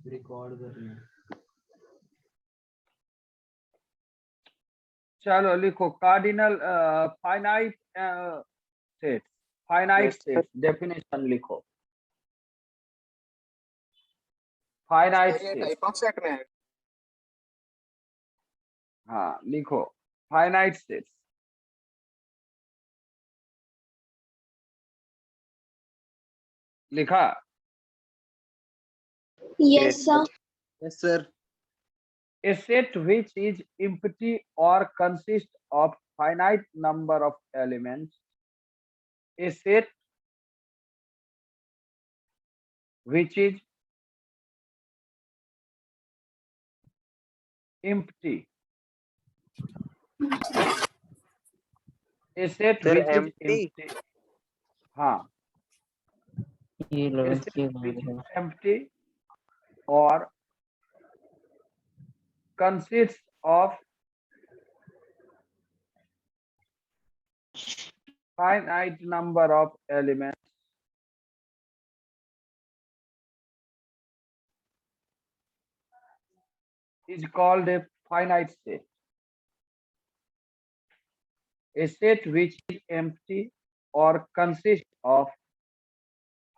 Record कर रहे हैं। चलो लिखो cardinal finite set, finite set definition लिखो। Finite set type of set में है। हाँ लिखो फाइनाइट सेट। लिखा? Yes, sir. Yes sir. A set which is empty or consists of finite number of elements. A set which is empty. A set Sir, which is empty? empty. हाँ, ये A लोग set की which is empty or consists of finite number of elements is called a finite set. A set which is empty or consists of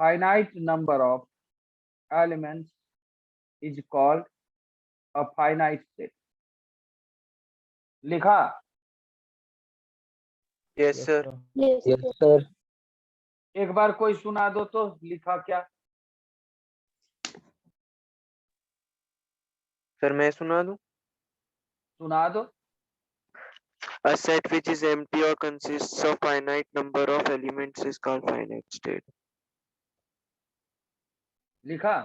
finite number of elements is called a finite set. लिखा? Yes, sir. Yes, yes sir. Sir. एक बार कोई सुना दो तो लिखा क्या? Sir, मैं सुना दूं? सुना दो। A set which is empty or consists of finite number of elements is called finite state. लिखा?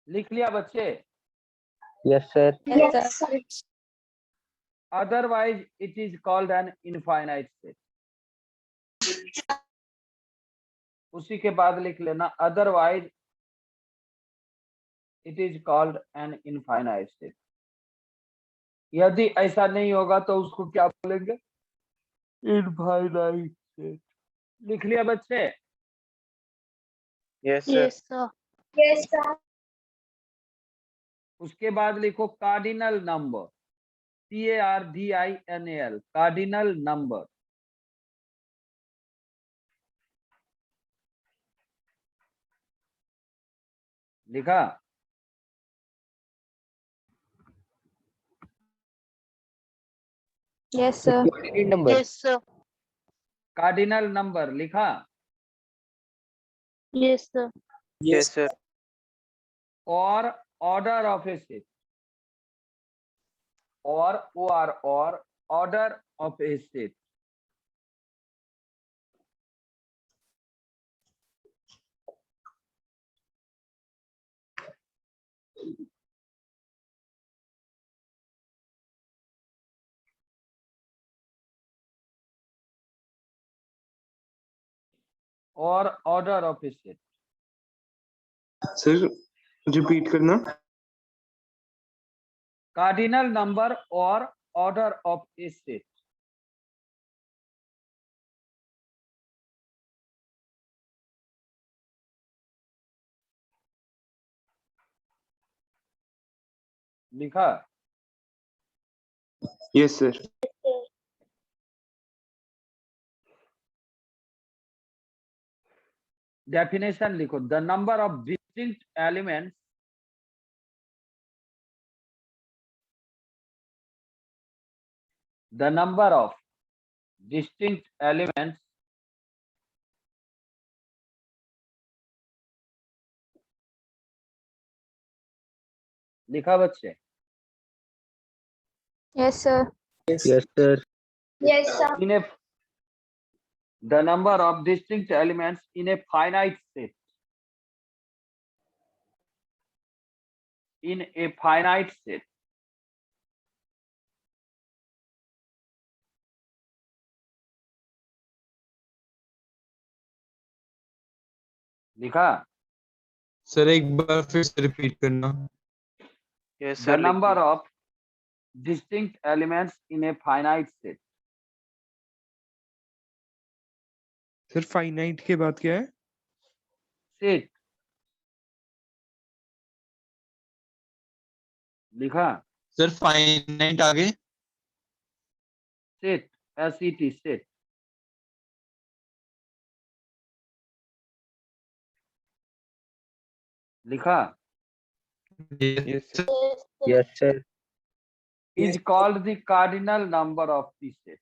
लिख लिया बच्चे? Yes sir. Yes, sir. Otherwise it is called an infinite set. उसी के बाद लिख लेना otherwise it is called an infinite set. यदि ऐसा नहीं होगा तो उसको क्या बोलेंगे? Infinite set. लिख लिया बच्चे? Yes, sir. Yes, sir. Yes, sir. उसके बाद लिखो cardinal number, CARDINAL, cardinal number. लिखा? Yes, sir. Number. Yes, sir. Cardinal number लिखा? Yes, sir. Yes, sir. और ऑर्डर ऑफ ए सेट, और ऑर्डर ऑफ ए सेट। और order of A set. Sir repeat करना। Cardinal number और order of A set. लिखा? Yes sir. Definition लिखो, the number of distinct elements the number of distinct elements लिखा बच्चे? Yes, sir. Yes sir. Yes, sir. in a the number of distinct elements in a finite set, in a finite set। लिखा? Sir एक बार फिर से repeat करना। Yes, the sir. number of distinct elements in a finite set. Sir finite के बाद क्या है? Set लिखा, सर फाइनाइट आगे set, SET, set. लिखा Yes, sir. Yes, sir. is called the cardinal number of the set.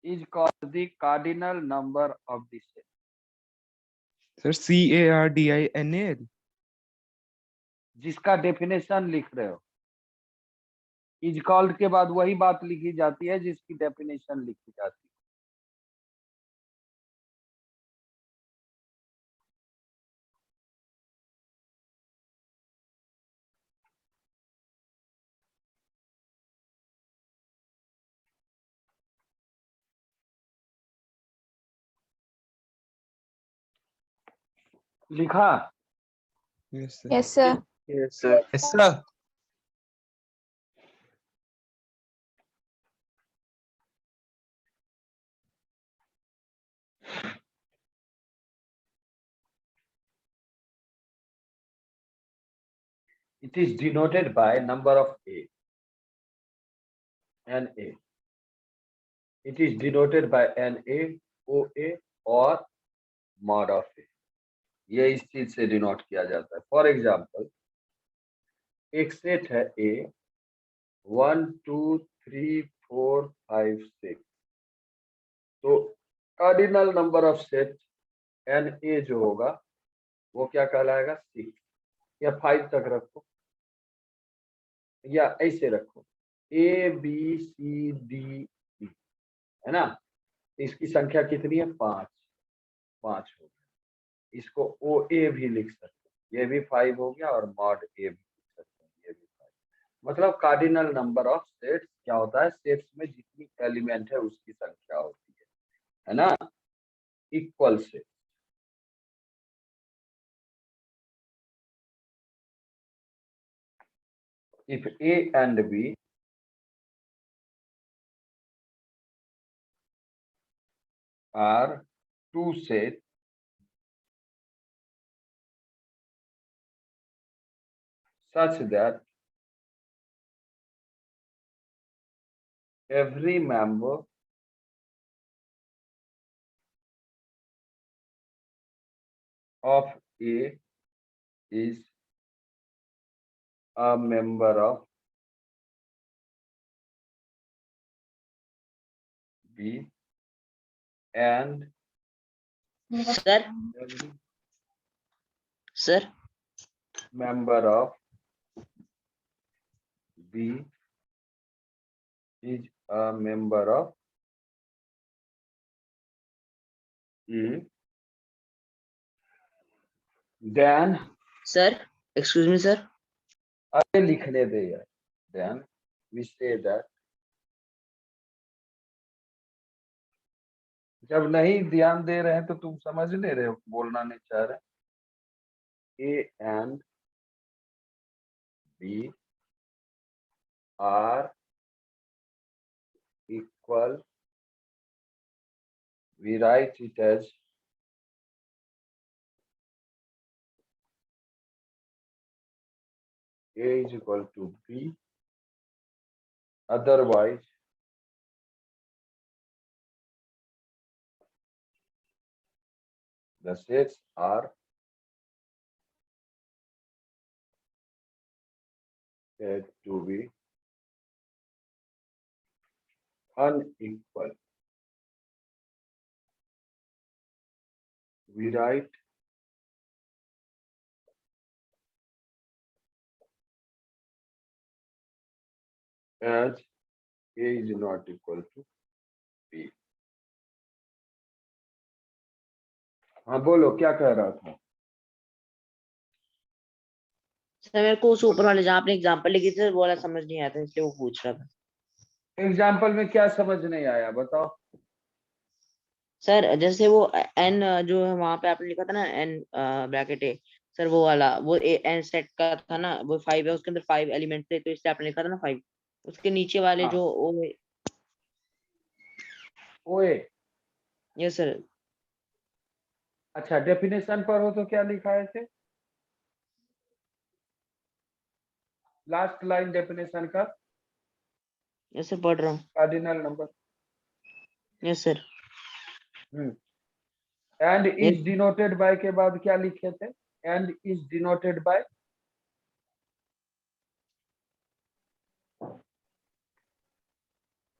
Is called the cardinal number of the set. Sir CARDINAL. जिसका definition लिख रहे हो, इज कॉल्ड के बाद वही बात लिखी जाती है जिसकी डेफिनेशन लिखी जाती है। लिखा Yes, sir. Yes, sir. Yes, sir. Yes sir it is denoted by number of A and A. It is denoted by NA, OA और mod of A. ये इस चीज से डिनोट किया जाता है। फॉर एग्जाम्पल एक सेट है A 1 2 3 4 5 6, तो cardinal number of set NA जो होगा वो क्या कहलाएगा 6 या 5 तक रखो या ऐसे रखो ABCDE है ना, इसकी संख्या कितनी है 5 5 हो गया, इसको OA भी लिख सकते हैं, ये भी 5 हो गया और मॉड A भी लिख सकते हैं, ये भी 5। मतलब कार्डिनल नंबर ऑफ सेट्स क्या होता है, सेट्स में जितनी एलिमेंट है उसकी संख्या होती है ना, इक्वल से। If A and B are two sets such that every member of A is a member of B and Sir, every sir, member of B is a member of A, then sir, excuse me, sir. आगे लिखने दे यार, then we say that जब नहीं ध्यान दे रहे हैं तो तुम समझ नहीं रहे हो, बोलना नहीं चाह रहे। A and B are equal, we write it as A is equal to B, otherwise the sets are said to be unequal. We write as A is not equal to B. हाँ बोलो क्या कह रहा था। Sir मेरे को उस ऊपर वाले जहाँ आपने एग्जांपल लिखी थी वो वाला समझ नहीं आया था, इसलिए वो पूछ रहा था। एग्जाम्पल में क्या समझ नहीं आया बताओ। सर जैसे वो n जो है वहां पे आपने लिखा था ना n ब्रैकेट ए, सर वो वाला वो एन सेट का था ना, वो 5 है, उसके अंदर 5 एलिमेंट थे, तो इसलिए आपने लिखा था ना 5। उसके नीचे वाले हाँ। जो ओए, यस सर। अच्छा डेफिनेशन पर हो तो क्या लिखाए थे? लास्ट लाइन डेफिनेशन का यस सर पढ़ रहा हूँ। Cardinal number. Yes sir. And is denoted by के बाद क्या लिखे थे? And is denoted by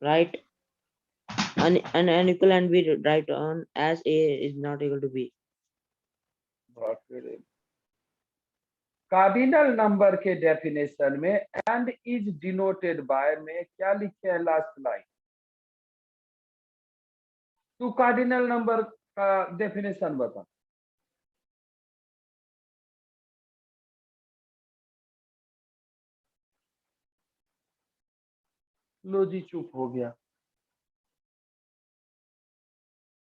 right an unequal and we write on as a is not equal to b। Cardinal number के डेफिनेशन में एंड इज डिनोटेड बाय में क्या लिखे हैं लास्ट लाइन? तू कार्डिनल नंबर का डेफिनेशन बता। लो जी चुप हो गया,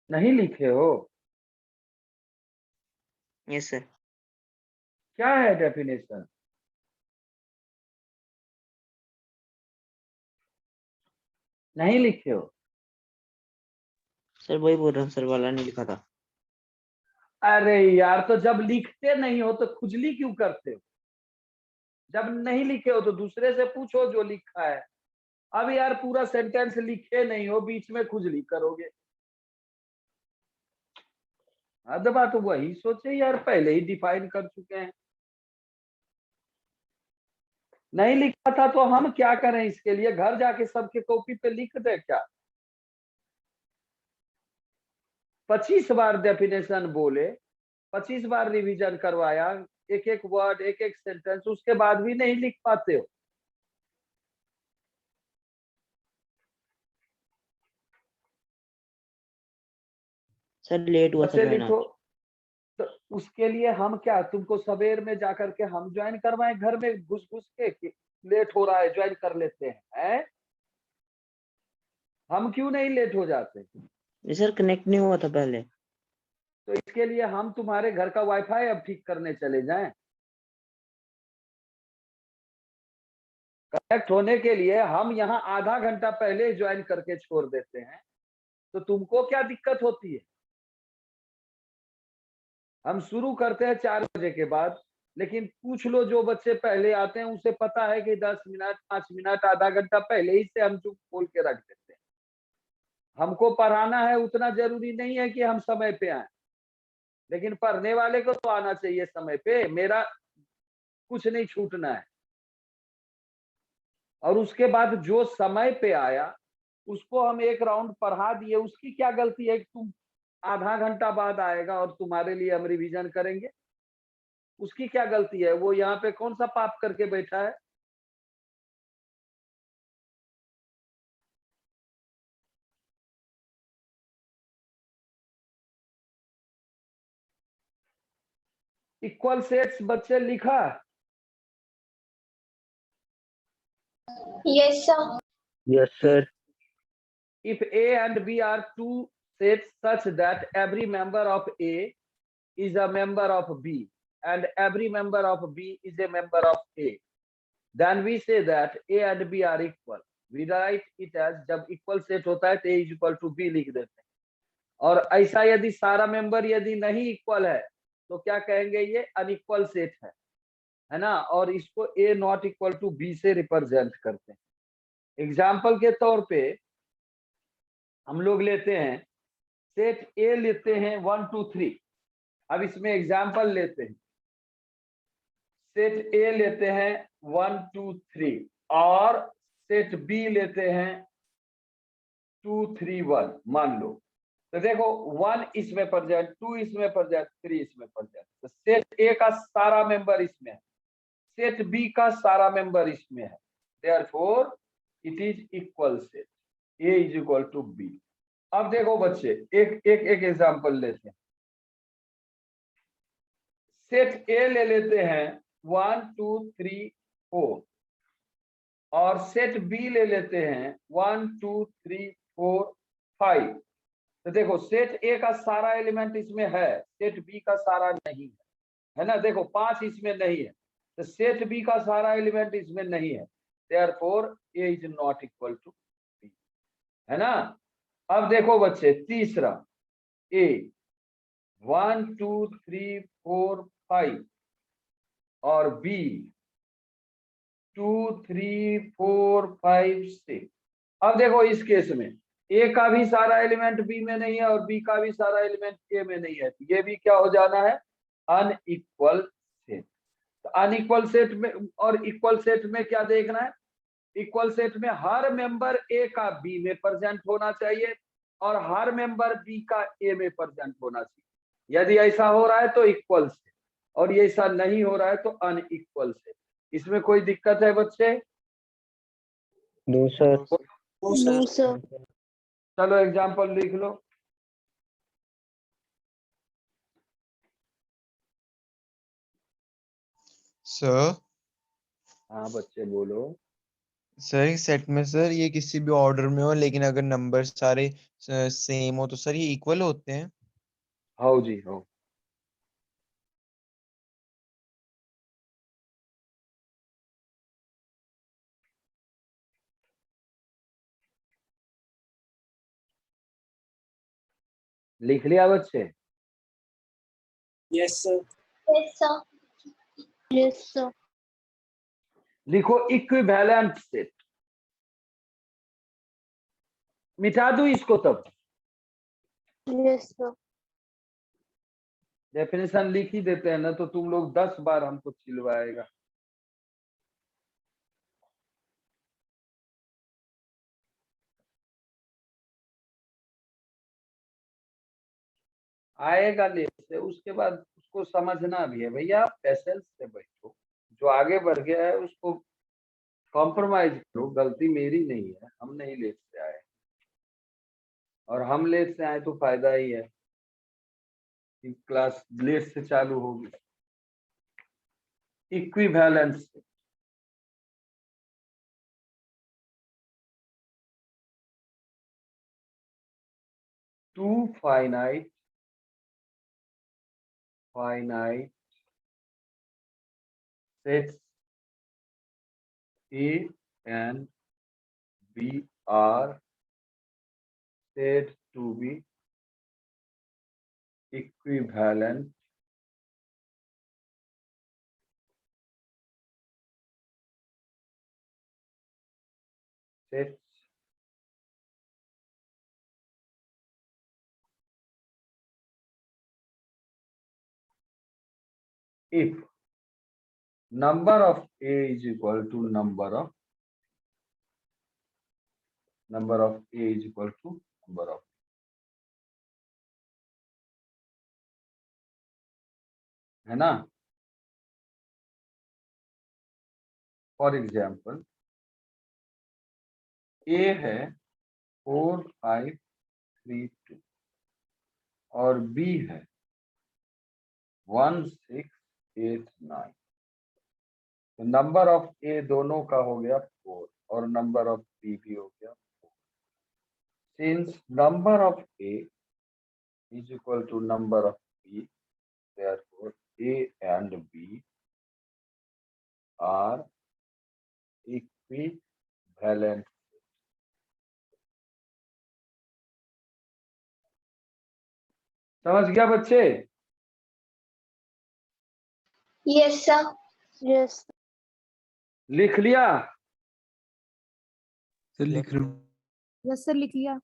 नहीं लिखे हो? Yes sir. क्या है डेफिनेशन? नहीं लिखे हो? सर वही बोल रहा हूँ सर, वाला नहीं लिखा था। अरे यार, तो जब लिखते नहीं हो तो खुजली क्यों करते हो? जब नहीं लिखे हो तो दूसरे से पूछो जो लिखा है। अब यार पूरा सेंटेंस लिखे नहीं हो, बीच में खुजली करोगे। अदबा तो वही सोचे यार, पहले ही डिफाइन कर चुके हैं। नहीं लिखा था तो हम क्या करें इसके लिए? घर जाके सबके कॉपी पे लिख दे क्या? 25 बार डेफिनेशन बोले, 25 बार रिवीजन करवाया, एक एक वर्ड एक एक सेंटेंस, उसके बाद भी नहीं लिख पाते हो। सर लेट हुआ कैसे सर मैंने। लिखो? तो उसके लिए हम क्या तुमको सवेर में जाकर के हम ज्वाइन करवाएं घर में घुस घुस के कि लेट हो रहा है ज्वाइन कर लेते हैं? हम क्यों नहीं लेट हो जाते? जी सर कनेक्ट नहीं हुआ था पहले। तो इसके लिए हम तुम्हारे घर का वाईफाई अब ठीक करने चले जाएं? कनेक्ट होने के लिए हम यहाँ आधा घंटा पहले ज्वाइन करके छोड़ देते हैं, तो तुमको क्या दिक्कत होती है? हम शुरू करते हैं 4 बजे के बाद, लेकिन पूछ लो जो बच्चे पहले आते हैं उसे पता है कि 10 मिनट 5 मिनट आधा घंटा पहले ही से हम चुप खोल के रख देते हैं। हमको पढ़ाना है उतना जरूरी नहीं है कि हम समय पे आए, लेकिन पढ़ने वाले को तो आना चाहिए समय पे। मेरा कुछ नहीं छूटना है। और उसके बाद जो समय पे आया उसको हम एक राउंड पढ़ा दिए, उसकी क्या गलती है कि तुम आधा घंटा बाद आएगा और तुम्हारे लिए हम रिवीजन करेंगे? उसकी क्या गलती है? वो यहाँ पे कौन सा पाप करके बैठा है? इक्वल सेट्स बच्चे लिखा? Yes, sir. Yes, sir. If A and B are two sets such that every member of A is a member of B and every member of B is a member of A, then we say that A and B are equal. We write it as जब equal set होता है तो A is equal to B लिख देते हैं। और ऐसा यदि सारा मेंबर यदि नहीं इक्वल है तो क्या कहेंगे? ये अनइक्वल सेट है ना? और इसको A not equal to B से रिप्रेजेंट करते हैं। एग्जाम्पल के तौर पे हम लोग लेते हैं सेट ए, लेते हैं 1 2 3। अब इसमें एग्जाम्पल लेते हैं, सेट ए लेते हैं 1 2 3 और सेट बी लेते हैं 2 3 1 मान लो। तो देखो 1 इसमें प्रेजेंट, 2 इसमें प्रेजेंट, 3 इसमें प्रेजेंट। तो सेट ए का सारा मेंबर इसमें है, सेट बी का सारा मेंबर इसमें है, therefore it is equal set. A is equal to B. अब देखो बच्चे एक एग्जांपल लेते हैं। सेट ए ले लेते हैं 1 2 3 4 और सेट बी ले लेते हैं 1 2 3 4 5। तो देखो सेट ए का सारा एलिमेंट इसमें है, सेट बी का सारा नहीं है। है ना, देखो 5 इसमें नहीं है, तो सेट बी का सारा एलिमेंट इसमें नहीं है, therefore A is not equal to B, है ना। अब देखो बच्चे तीसरा, ए 1 2 3 4 5 और बी 2 3 4 5 6। अब देखो इस केस में ए का भी सारा एलिमेंट बी में नहीं है और बी का भी सारा एलिमेंट ए में नहीं है, तो ये भी क्या हो जाना है, अनइक्वल सेट। तो अनइक्वल सेट में और इक्वल सेट में क्या देखना है, इक्वल सेट में हर मेंबर ए का बी में प्रेजेंट होना चाहिए और हर मेंबर बी का ए में प्रेजेंट होना चाहिए। यदि ऐसा हो रहा है तो इक्वल सेट, और ये ऐसा नहीं हो रहा है तो अनइक्वल सेट। इसमें कोई दिक्कत है बच्चे? No sir. No, sir. चलो एग्जाम्पल लिख लो। सर हाँ बच्चे बोलो। सर एक सेट में सर ये किसी भी ऑर्डर में हो, लेकिन अगर नंबर सारे सेम हो तो सर ये इक्वल होते हैं। हाँ जी हाँ। लिख लिया बच्चे? Yes, sir. Yes, sir. लिखो इक्विवेलेंट सेट। मिटा दूं इसको तब? Yes, sir. डेफिनेशन लिख ही देते हैं ना, तो तुम लोग 10 बार हमको चिल्वाएगा। आएगा लेट से, उसके बाद उसको समझना भी है भैया, पेशेंस से बैठो। जो आगे बढ़ गया है उसको कॉम्प्रोमाइज करो, गलती मेरी नहीं है, हम नहीं लेट से आए, और हम लेट से आए तो फायदा ही है कि क्लास लेट से चालू होगी। इक्विवेलेंस से two finite sets A and B are said to be equivalent sets if number of A is equal to number of A is equal to number of, है ना। फॉर एग्जाम्पल A है 4 5 3 2 और B है 1 6 8 9, तो number of ए दोनों का हो गया 4 और नंबर ऑफ बी भी हो गया 4। Since number of A is equal to number of B, therefore A and B are equivalent। समझ गया बच्चे? Yes, sir. Yes. लिख लिया? सर लिख रहा हूँ। यस सर लिख लिया।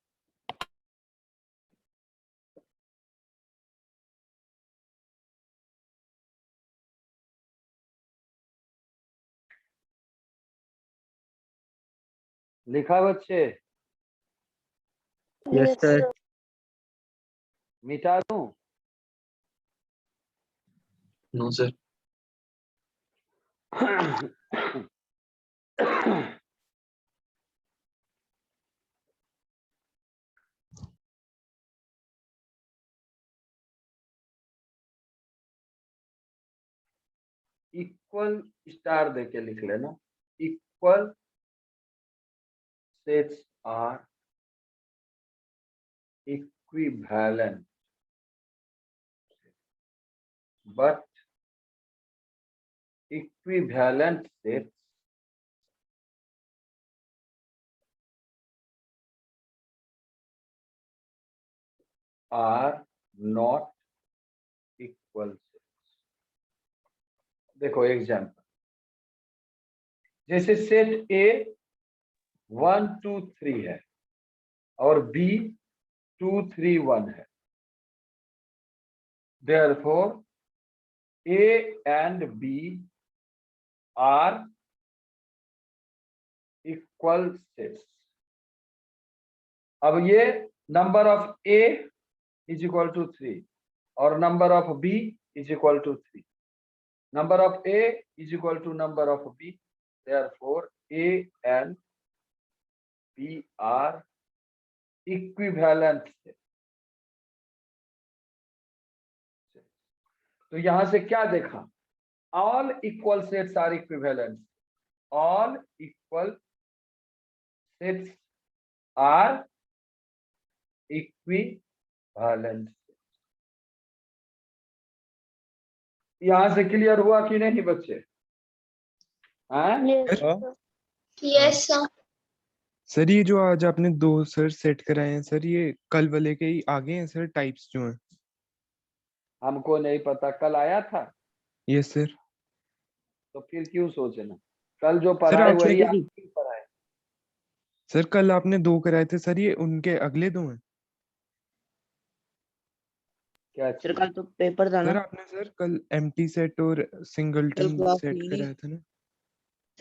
लिखा बच्चे? Yes sir. मिटा दूं? No sir. इक्वल स्टार देके लिख लेना। Equal sets are equivalent but equivalent sets are not equal sets. देखो एग्जाम्पल, जैसे सेट ए 1 2 3 है और बी 2 3 1 है, therefore A and B are equal sets. अब ये number of A is equal to 3 और number of B is equal to 3. Number of A is equal to number of B, therefore A and B are equivalent sets. तो यहां से क्या देखा? All equal sets are equivalent. All equal sets are equivalent. यहां से clear हुआ कि नहीं बच्चे? हाँ? Yes, हाँ। sir. Yes, sir. सर ये जो आज आपने दो सर सेट कराए हैं सर, ये कल वाले के ही आगे हैं सर, टाइप्स जो हैं? हमको नहीं पता, कल आया था यस सर। तो फिर क्यों सोचना? कल जो सर पढ़ाए आज वही थी। आज क्यों पढ़ाए? सर कल आपने दो कराए थे सर, ये उनके अगले दो हैं? क्या सर चीज? कल तो पेपर था सर ना। आपने सर कल एम्प्टी सेट और सिंगलटन क्लास सेट थी। कराया था ना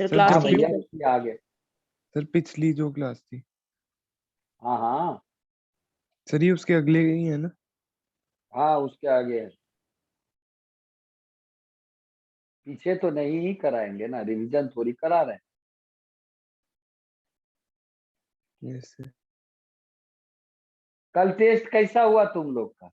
सर सर? क्लास हाँ थी पिछली भैया, सर। इसके आगे। सर पिछली जो क्लास थी हाँ हाँ सर, ये उसके अगले ही है ना? हाँ, उसके आगे है। पीछे तो नहीं ही कराएंगे ना, रिवीजन थोड़ी करा रहे हैं। Yes sir. कल टेस्ट कैसा हुआ तुम लोग का?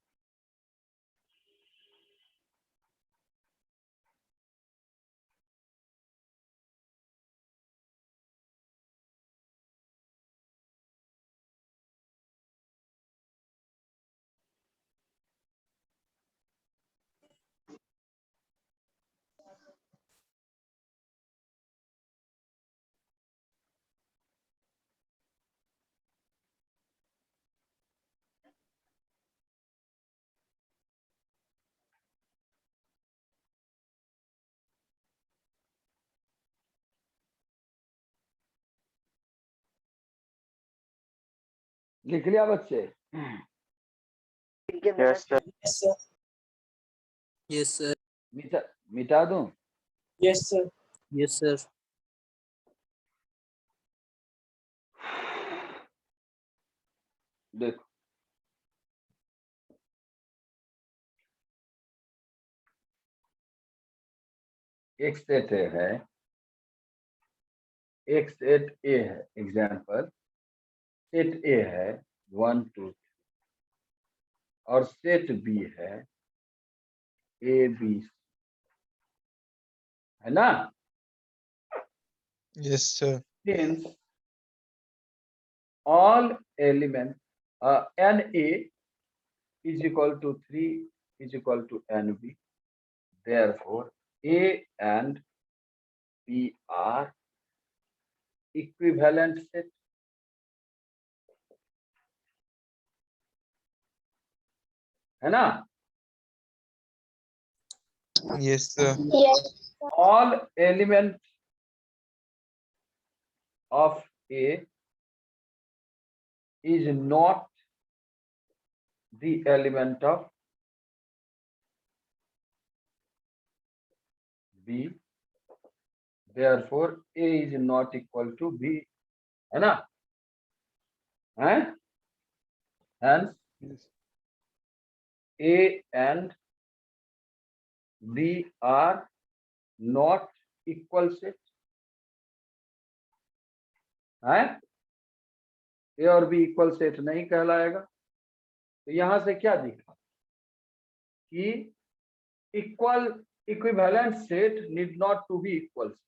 लिख लिया बच्चे? Yes, sir. Yes, sir. मिटा मिटा दूं? Yes, sir. Yes, sir. देखो, एक सेट है, एक सेट ए है। एग्जाम्पल, सेट ए है 1 2 3 और सेट बी है ए बी, है ना? Yes sir. Since all elements NA is equal to 3 is equal to NB, therefore A and B are equivalent set. है ना? Yes sir. Yes. All elements of A is not the element of B, therefore A is not equal to B, है ना? हैं? Hence Yes. A and B are not equal set. है? A और B equal set नहीं कहलाएगा। तो यहां से क्या दिखा कि equivalent set need not to be equal set.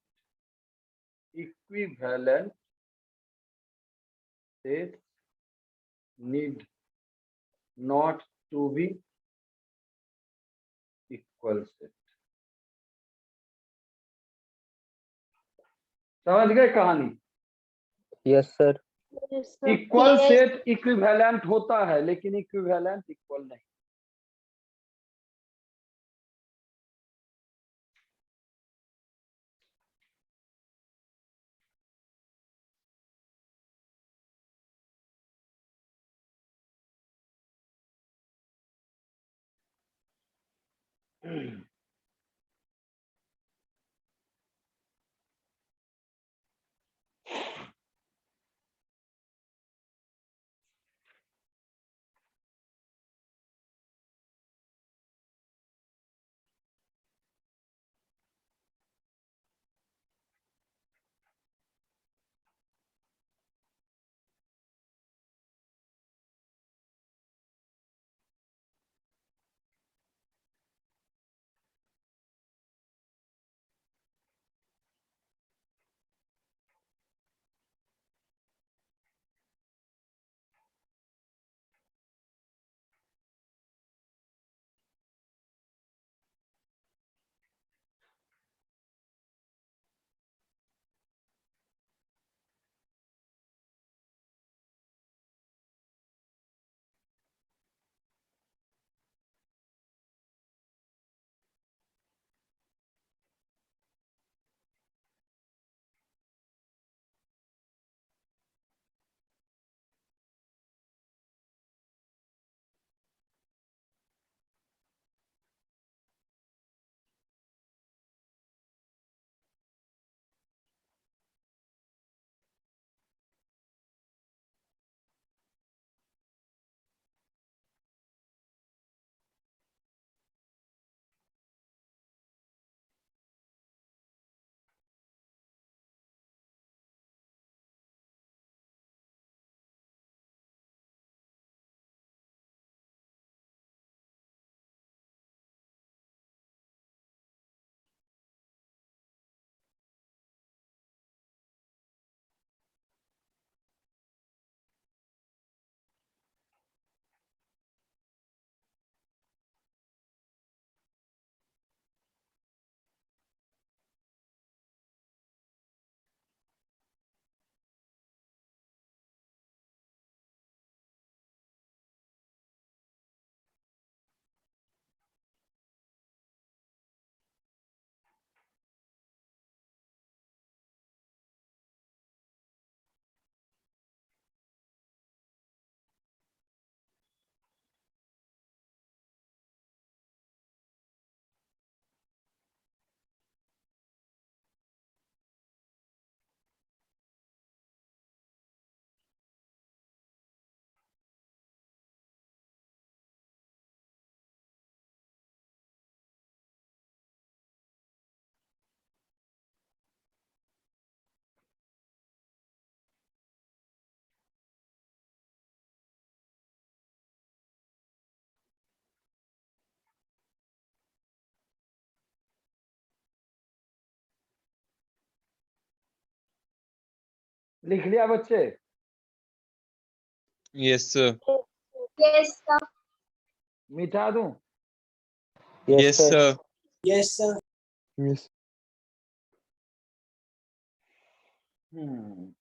Equivalent set need not to be equal set. समझ गए कहानी? Yes, sir. Yes, sir. Equal Yes. Set equivalent होता है, लेकिन इक्विवेलेंट इक्वल नहीं। लिख लिया बच्चे? Yes sir. Yes, sir. मिटा दूं? Yes sir. Yes, sir. Yes hmm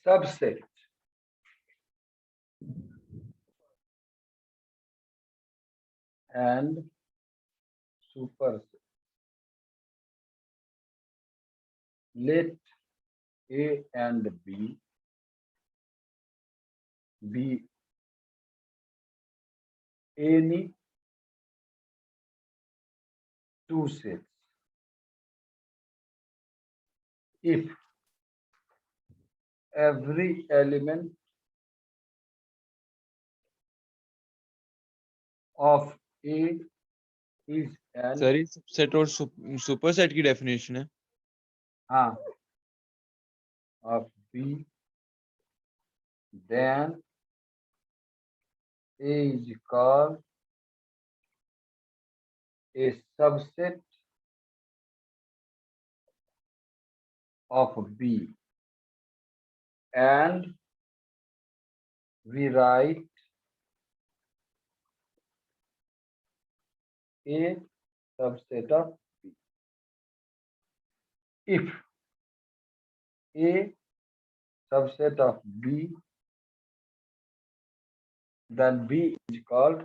subset and superset. Let A and B be any two sets if every element of A is an sir ये subset और superset की definition है। of B, then A is called a subset of B, and we write a subset of B. If A subset of B, then B is called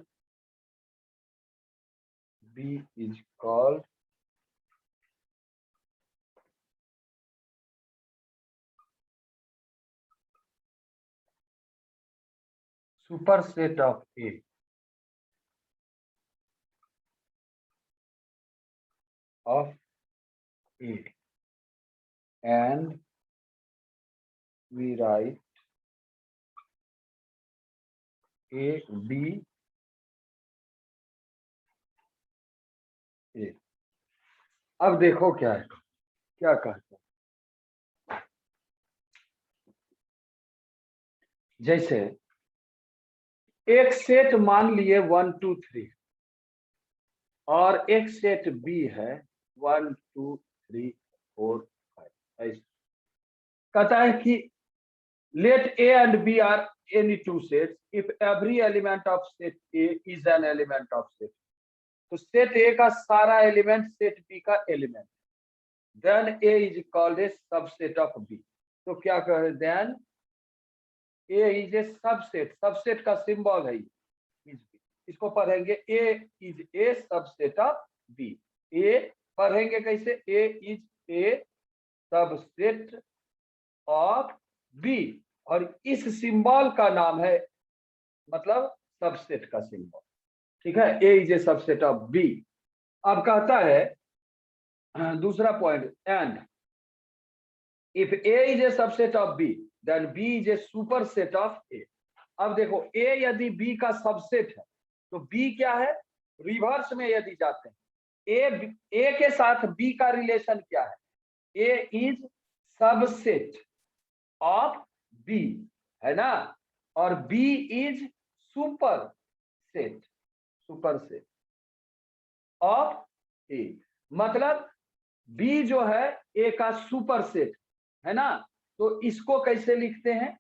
superset of A. Of A, and we write A B A. अब देखो क्या है, क्या कहते हैं, जैसे एक set मान लिए 1 2 3 और एक सेट बी है 1 2 3 4 5, ऐसे कहता है कि let A and B are any two sets if every element of set A is an element of set. तो सेट A का सारा एलिमेंट सेट B का element, then A is called a subset of B. तो क्या कह रहे, then A is a subset, subset का symbol है is B. इसको पढ़ेंगे A is a subset of B. A पढ़ेंगे कैसे, A is a subset of B, और इस सिंबल का नाम है, मतलब सबसेट का सिंबल, ठीक है। A is a subset of B. अब कहता है दूसरा point, and if A is a subset of B then B is a superset of A. अब देखो A यदि B का सबसेट है तो B क्या है, रिवर्स में यदि जाते हैं A के साथ B का रिलेशन क्या है, A is subset of B, है ना, और B is superset of A, मतलब B जो है A का सुपरसेट है ना, तो इसको कैसे लिखते हैं,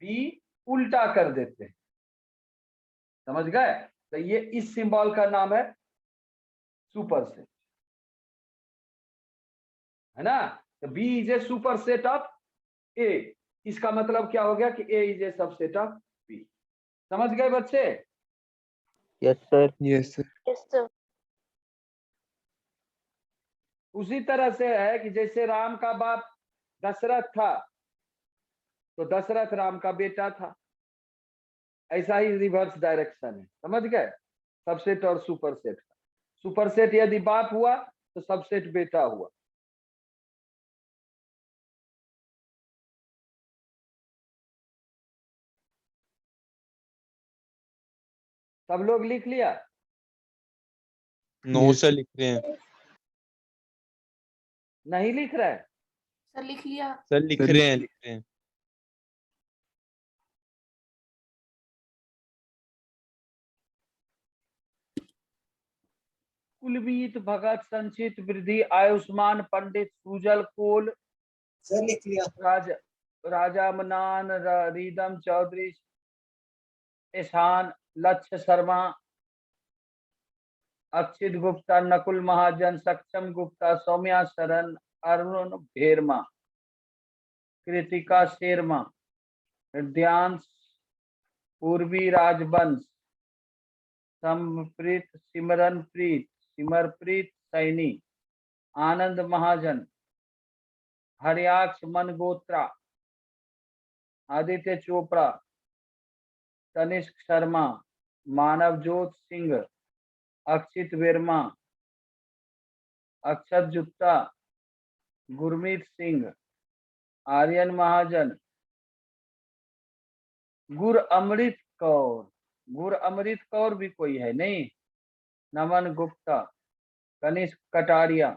B उल्टा कर देते हैं, समझ गए। तो ये इस सिंबल का नाम है सुपरसेट, है ना। तो B is a superset of A, इसका मतलब क्या हो गया कि A is a subset of B। समझ गए बच्चे? Yes, sir. Yes sir. Yes, sir. उसी तरह से है कि जैसे राम का बाप दशरथ था तो दशरथ राम का बेटा था, ऐसा ही रिवर्स डायरेक्शन है, समझ गए। सबसेट और सुपरसेट, सुपरसेट यदि बाप हुआ तो सबसेट बेटा हुआ। सब लोग लिख लिया? नो सर लिख रहे हैं, नहीं लिख रहे? सर लिख लिया। सर लिख रहे हैं। कुलबीत भगत संचित वृद्धि आयुष्मान पंडित सुजल कोल सर लिख लिया। राजा मनान रीदम चौधरी ईशान लक्ष्य शर्मा अक्षित गुप्ता नकुल महाजन सक्षम गुप्ता सौम्या शरण अरुण भेरमा कृतिका शेरमा हृदयांश पूर्वी राजवंश समप्रीत सिमरनप्रीत सिमरप्रीत सैनी आनंद महाजन हरियाक्ष मनगोत्रा आदित्य चोपड़ा तनिष्क शर्मा मानवजोत सिंह अक्षित वर्मा अक्षत जुत्ता गुरमीत सिंह आर्यन महाजन गुर अमृत कौर भी कोई है नहीं, नमन गुप्ता कनिष्क कटारिया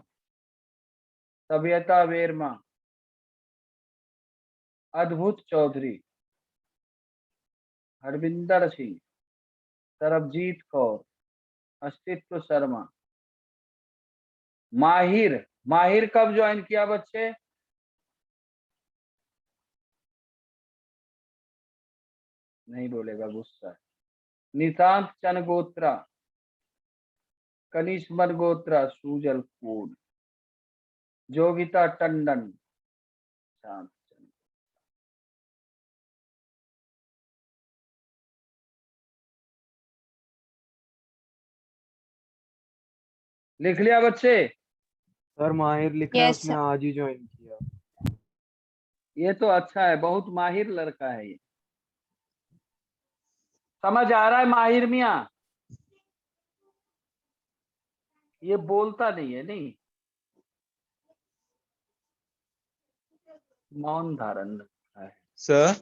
सभ्यता वर्मा अद्भुत चौधरी हरविंदर सिंह सरबजीत कौर, अस्तित्व शर्मा, माहिर। माहिर कब ज्वाइन किया बच्चे? नहीं बोलेगा, गुस्सा है। निशांत चनगोत्रा, कनिष्क मल्होत्रा, सुजल फूड, जोगिता टंडन, शांत चंद्र। लिख लिया बच्चे? सर माहिर लिख रहा है, Yes, उसने sir. आज ही ज्वाइन किया। ये तो अच्छा है, बहुत माहिर लड़का है ये। समझ आ रहा है माहिर मियाँ? ये बोलता नहीं है, नहीं, मौन धारण रखता है। सर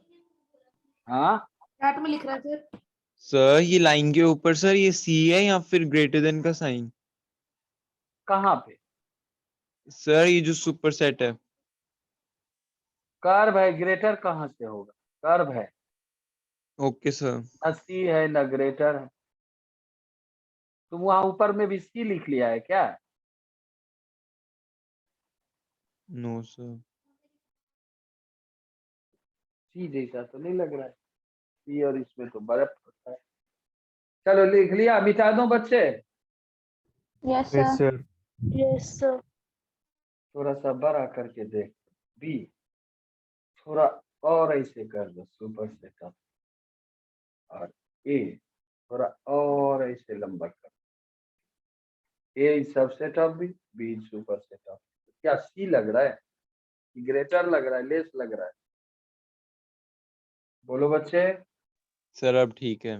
हाँ, चैट में लिख रहा है सर। सर ये लाइन के ऊपर सर ये सी है या फिर ग्रेटर देन का साइन? कहाँ पे? सर ये जो सुपर सेट है। कर्व है, ग्रेटर कहाँ से होगा? कर्व है, ओके सर। न सी है न ग्रेटर है। तुम वहां ऊपर में भी सी लिख लिया है क्या? No sir. सी जैसा तो नहीं लग रहा है, सी और इसमें तो बर्फ होता है। चलो लिख लिया, मिटा दो बच्चे? Yes, yes sir. Sir. Yes, sir. थोड़ा सा बड़ा करके देख। बी थोड़ा और ऐसे कर दो, सुपर सेटअप। और ए थोड़ा और ऐसे लंबा कर। ए सब सेटअप बी सुपर सेटअप। क्या सी लग रहा है, ग्रेटर लग रहा है, लेस लग रहा है? बोलो बच्चे। सर अब ठीक है।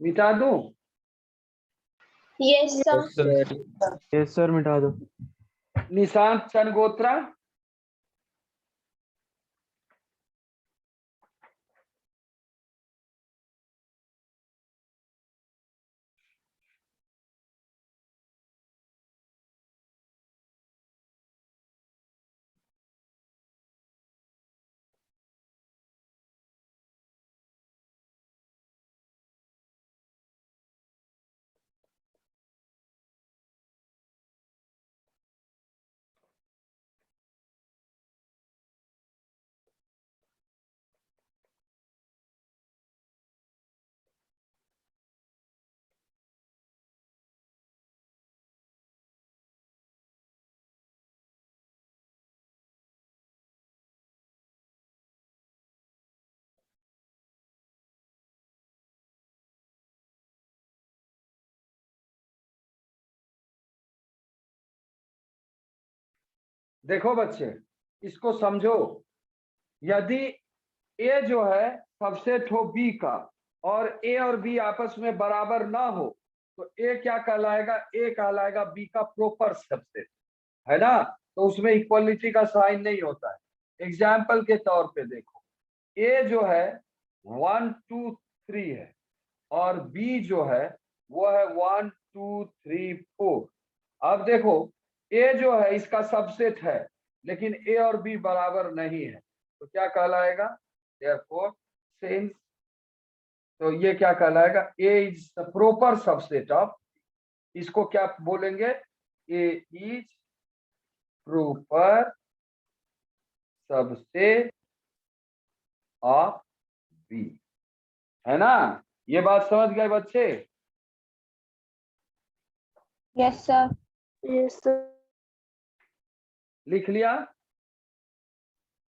मिटा दूं? Yes, sir. Sir yes sir, मिटा दो। निशांत चनगोत्रा, देखो बच्चे इसको समझो। यदि ए जो है सबसेट हो बी का और ए और बी आपस में बराबर ना हो तो ए क्या कहलाएगा? ए कहलाएगा बी का प्रॉपर सबसेट, है ना? तो उसमें इक्वलिटी का साइन नहीं होता है। एग्जाम्पल के तौर पे देखो, ए जो है 1 2 3 है और बी जो है वो है 1 2 3 4। अब देखो ए जो है इसका सबसेट है लेकिन ए और बी बराबर नहीं है, तो क्या कहलाएगा? therefore since, तो ये क्या कहलाएगा? A is the proper subset of, इसको क्या बोलेंगे? A is proper subset of B, है ना? ये बात समझ गए बच्चे? Yes, sir. Yes, sir. लिख लिया?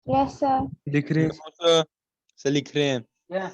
Yes, sir. लिख रहे हैं। नो सर लिख रहे हैं। क्या?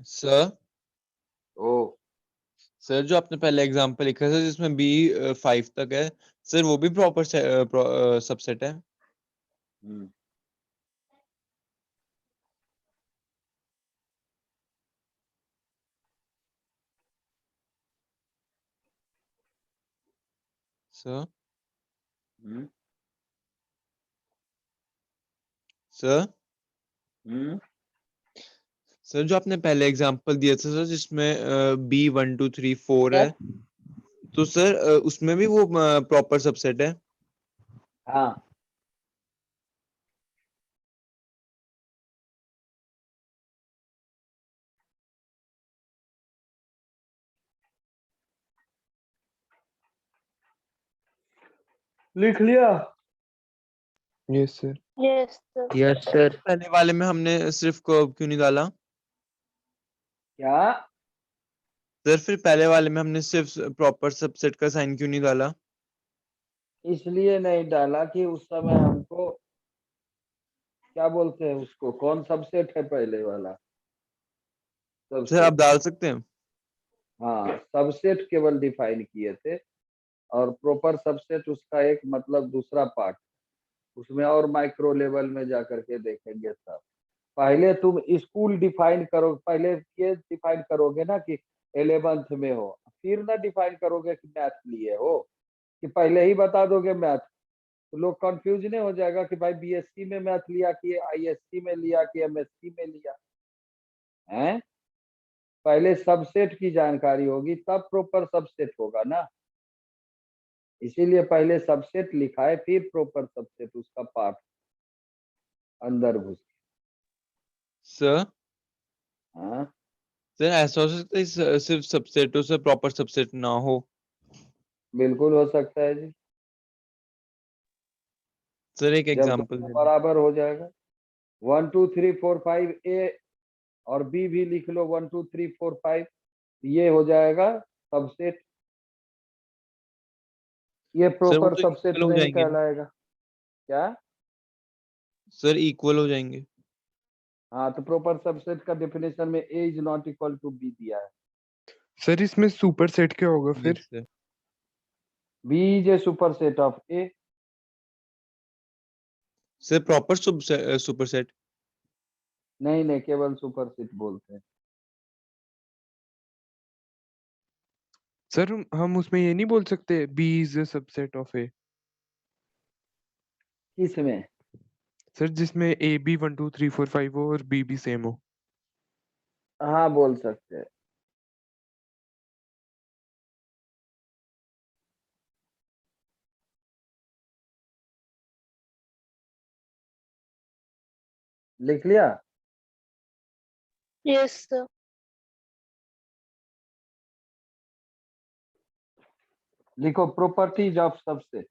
सर ओ सर जो आपने पहले एग्जांपल लिखा था जिसमें बी 5 तक है, सर वो भी प्रॉपर सबसेट है? हम्म, सर हम्म, सर हम्म, सर जो आपने पहले एग्जांपल दिया था सर जिसमें बी 1 2 3 4 है, तो सर उसमें भी वो प्रॉपर सबसेट है? हाँ लिख लिया। Yes sir. Yes, sir. Yes sir. पहले वाले में हमने सिर्फ कर्व क्यों नहीं डाला? क्या? सर फिर पहले वाले में हमने सिर्फ प्रॉपर सबसेट का साइन क्यों नहीं डाला? इसलिए नहीं डाला कि उस समय हमको क्या बोलते हैं उसको, कौन सबसेट है पहले वाला? सर आप सबसेट। डाल सकते हैं। हाँ, सबसेट केवल डिफाइन किए थे, और प्रॉपर सबसेट उसका एक मतलब दूसरा पार्ट, उसमें और माइक्रो लेवल में जा करके देखेंगे सब। पहले तुम स्कूल डिफाइन करो, पहले ये डिफाइन करोगे ना कि 11th में हो, फिर ना डिफाइन करोगे कि मैथ लिए हो, कि पहले ही बता दोगे मैथ, तो लोग कंफ्यूज नहीं हो जाएगा कि भाई बीएससी में मैथ लिया कि आईएससी में लिया कि एमएससी में लिया है। पहले सबसेट की जानकारी होगी तब प्रॉपर सबसेट होगा ना, इसीलिए पहले सबसेट लिखा है फिर प्रॉपर सबसेट उसका पार्ट अंदर घुस। सर हाँ, सर ऐसा हो सकता है सिर्फ सबसेट हो सर, प्रॉपर सबसेट ना हो? बिल्कुल हो सकता है जी, सर एक जब एग्जांपल दोनों दे दो। बराबर हो जाएगा। 1 2 3 4 5 ए और बी भी लिख लो, 1 2 3 4 5, ये हो जाएगा सबसेट। ये सर वो प्रॉपर तो सबसेट इक्वल हो नहीं जाएंगे ना? कहलाएगा। क्या? सर इक्वल हो जाएंगे। हाँ, तो प्रॉपर सबसेट का डेफिनेशन में A is not equal to B दिया है। सर इसमें सुपर सेट क्या होगा यस फिर? Sir. B is a superset of A. Sir proper superset? नहीं नहीं, केवल सुपर सेट बोलते हैं। सर हम उसमें ये नहीं बोल सकते B is a subset of A? किसमें? सर जिसमें ए बी 1 2 3 4 5 हो और बी भी सेम हो। हाँ, बोल सकते हैं। लिख लिया। Yes, sir. लिखो प्रॉपर्टीज ऑफ सबसेट।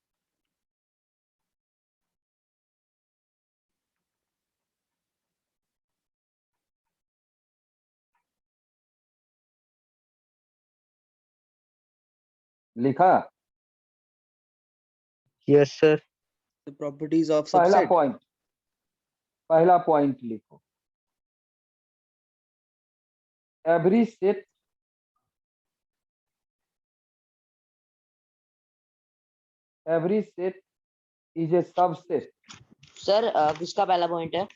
लिखा। Yes sir. The properties of पहला subset. पॉइंट, पहला पॉइंट लिखो, every set is a subset. Sir किसका पहला पॉइंट है?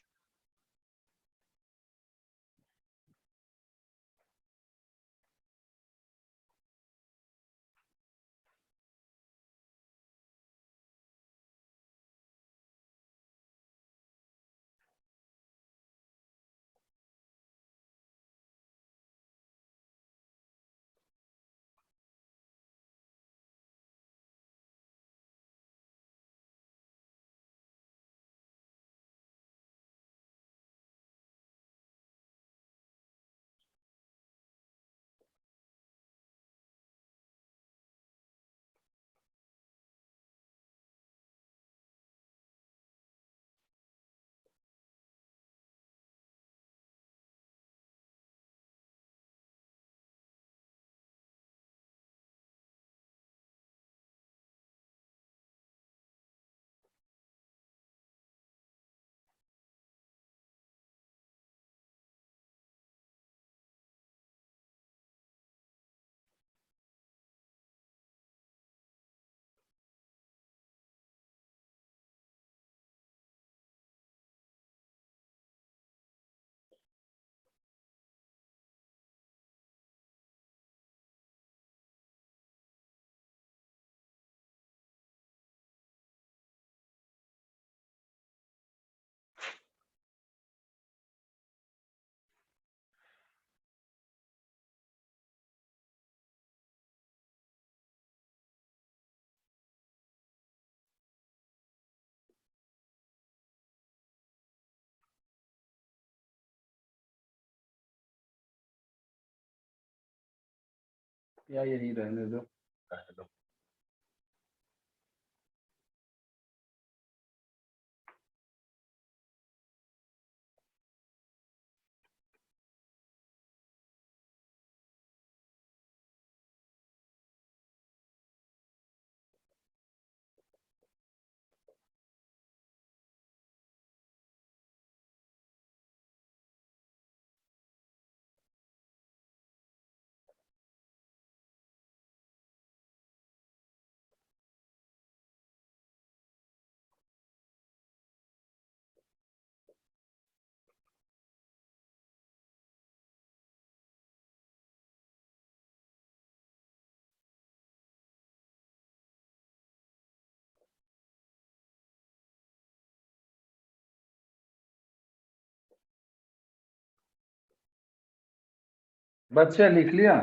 या यही रहने दो, रहने दो। बच्चे लिख लिया?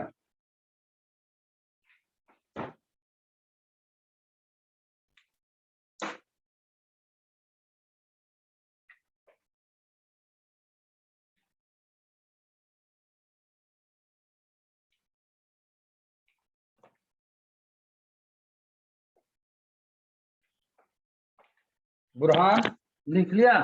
बुरहान लिख लिया?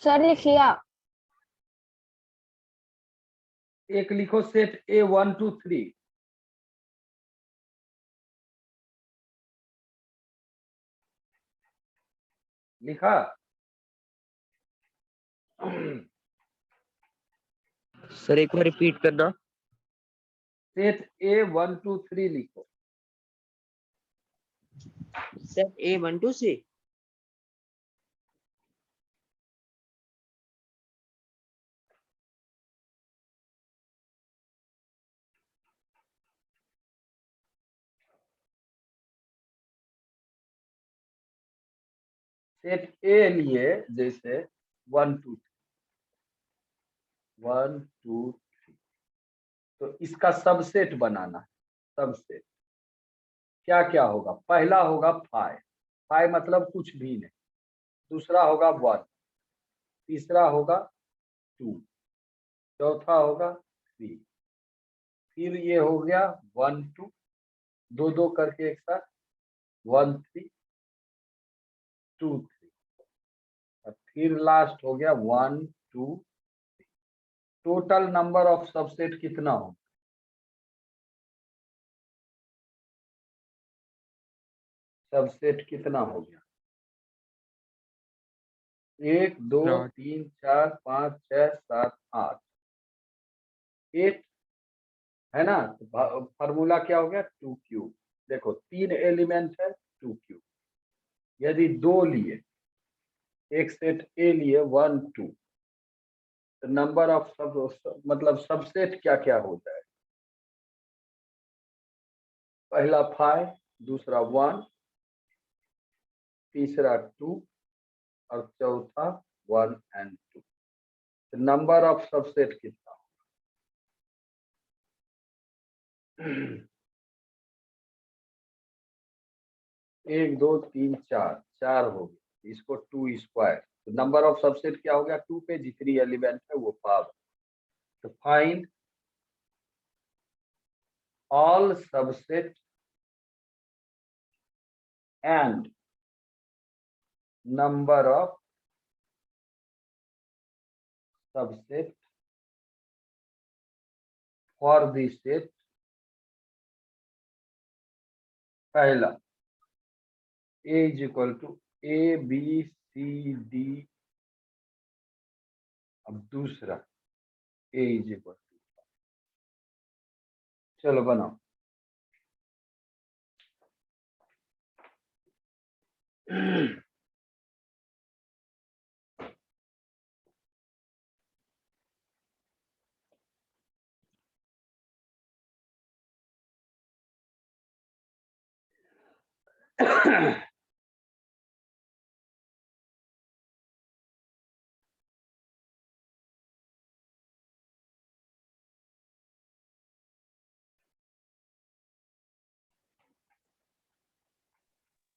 सर लिख लिया। एक लिखो सेट ए 1 2 3। लिखा? सर एक बार रिपीट करना। सेट ए 1 2 3 लिखो। सेट ए 1 2 3। सेट ए लिए जैसे 1 2 1 2 3, तो इसका सबसेट बनाना है। सबसेट क्या क्या होगा? पहला होगा फाइव, फाइव मतलब कुछ भी नहीं। दूसरा होगा वन, तीसरा होगा टू, चौथा होगा थ्री, फिर ये हो गया वन टू, दो दो करके एक साथ, वन थ्री, टू थ्री, और फिर लास्ट हो गया one two. Total number of subset कितना हो? सबसेट कितना हो गया? 1 2 8 3 4 5 6 7 8, 8 है ना? तो फार्मूला क्या हो गया? 2 क्यूब। देखो 3 एलिमेंट है, 2 क्यूब। यदि 2 लिए, एक सेट ए लिए 1 2, तो नंबर ऑफ मतलब सबसेट क्या क्या हो जाए? पहला 5, दूसरा 1, तीसरा 2 और चौथा 1 एंड 2। तो नंबर ऑफ सबसेट कितना? 1 2 3 4, 4 हो गया, इसको 2 स्क्वायर। तो नंबर ऑफ सबसेट क्या हो गया? 2 पे जितनी एलिमेंट है वो 5। तो find all subset and number of subset for the set. पहला A is equal to A B C D, अब दूसरा A is equal to, चलो बनाओ।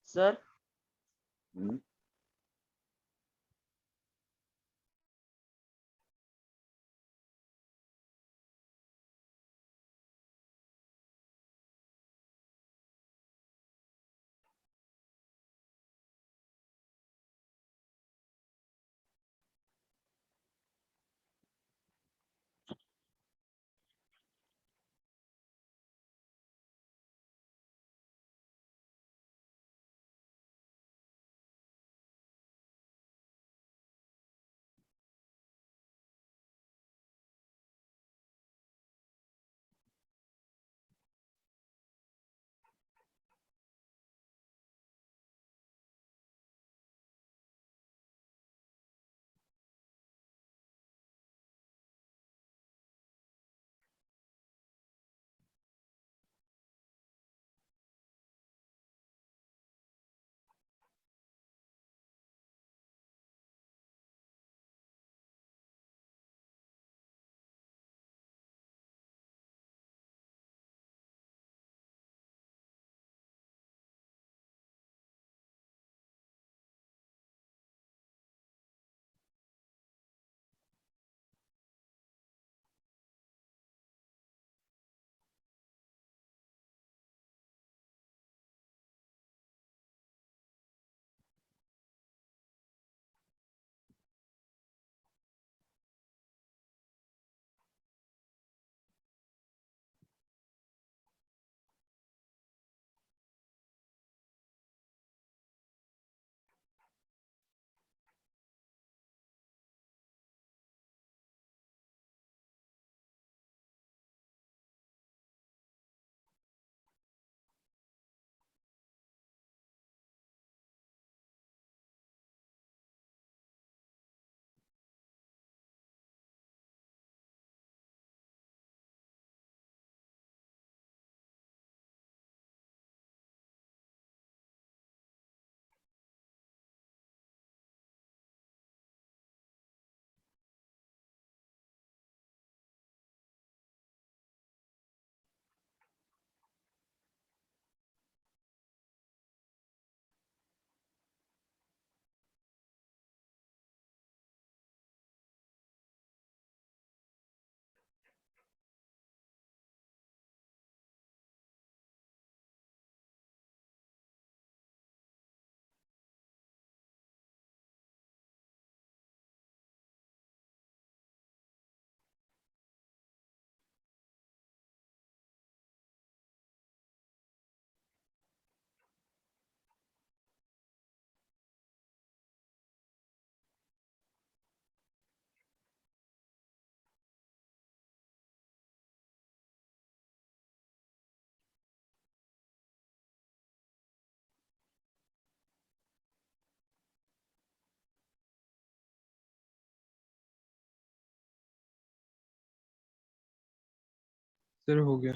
सर हम्म, सर हो गया।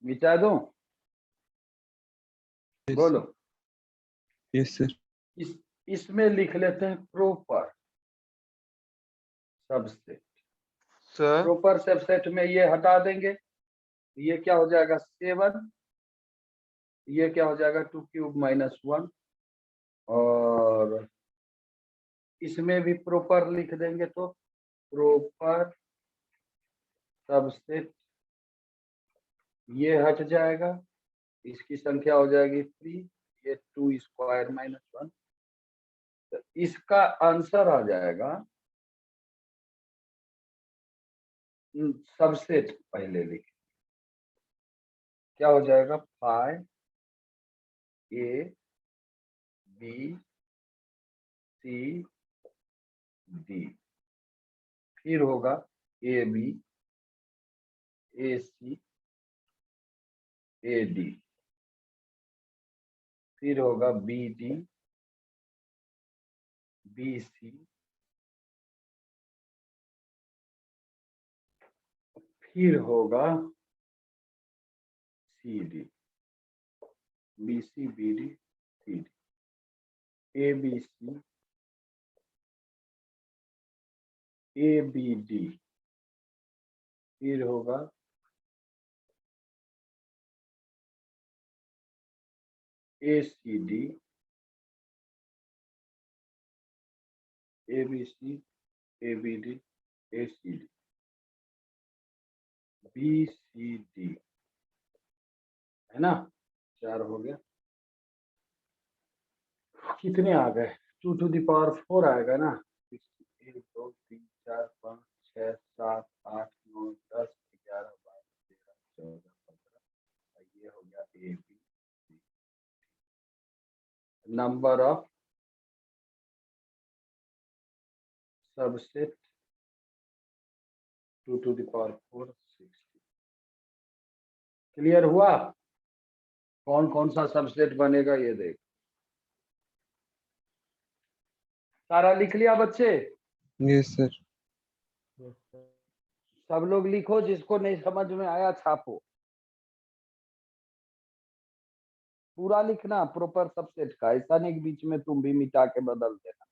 मिटा दूं? बोलो। Yes sir. इसमें लिख लेते हैं proper subset. Sir proper subset में ये हटा देंगे, ये क्या हो जाएगा 7, ये क्या हो जाएगा 2 क्यूब माइनस 1, और इसमें भी प्रॉपर लिख देंगे तो प्रॉपर सबसेट, ये हट जाएगा, इसकी संख्या हो जाएगी 3, ये 2 स्क्वायर माइनस 1। तो इसका आंसर आ जाएगा, सबसेट पहले लिख, क्या हो जाएगा 5 A B C D, फिर होगा A B A C A D, फिर होगा B D B C, फिर होगा C D, B C B D C D, A B C A B D, फिर होगा A C D A B C A B D A C D B C D, है ना? 4 हो गया। कितने आ गए? 2 to the power 4 आएगा ना? 1 2 3 4 5 6 7 8 9 10 11 12 13 14 15, ये हो गया A B C, number of subset 2 to the power 4 60। Clear हुआ? कौन कौन सा सबसेट बनेगा ये देख। सारा लिख लिया बच्चे? Yes sir. सब लोग लिखो, जिसको नहीं समझ में आया छापो। पूरा लिखना प्रॉपर सबसेट का, ऐसा नहीं कि बीच में तुम भी मिटा के बदल देना।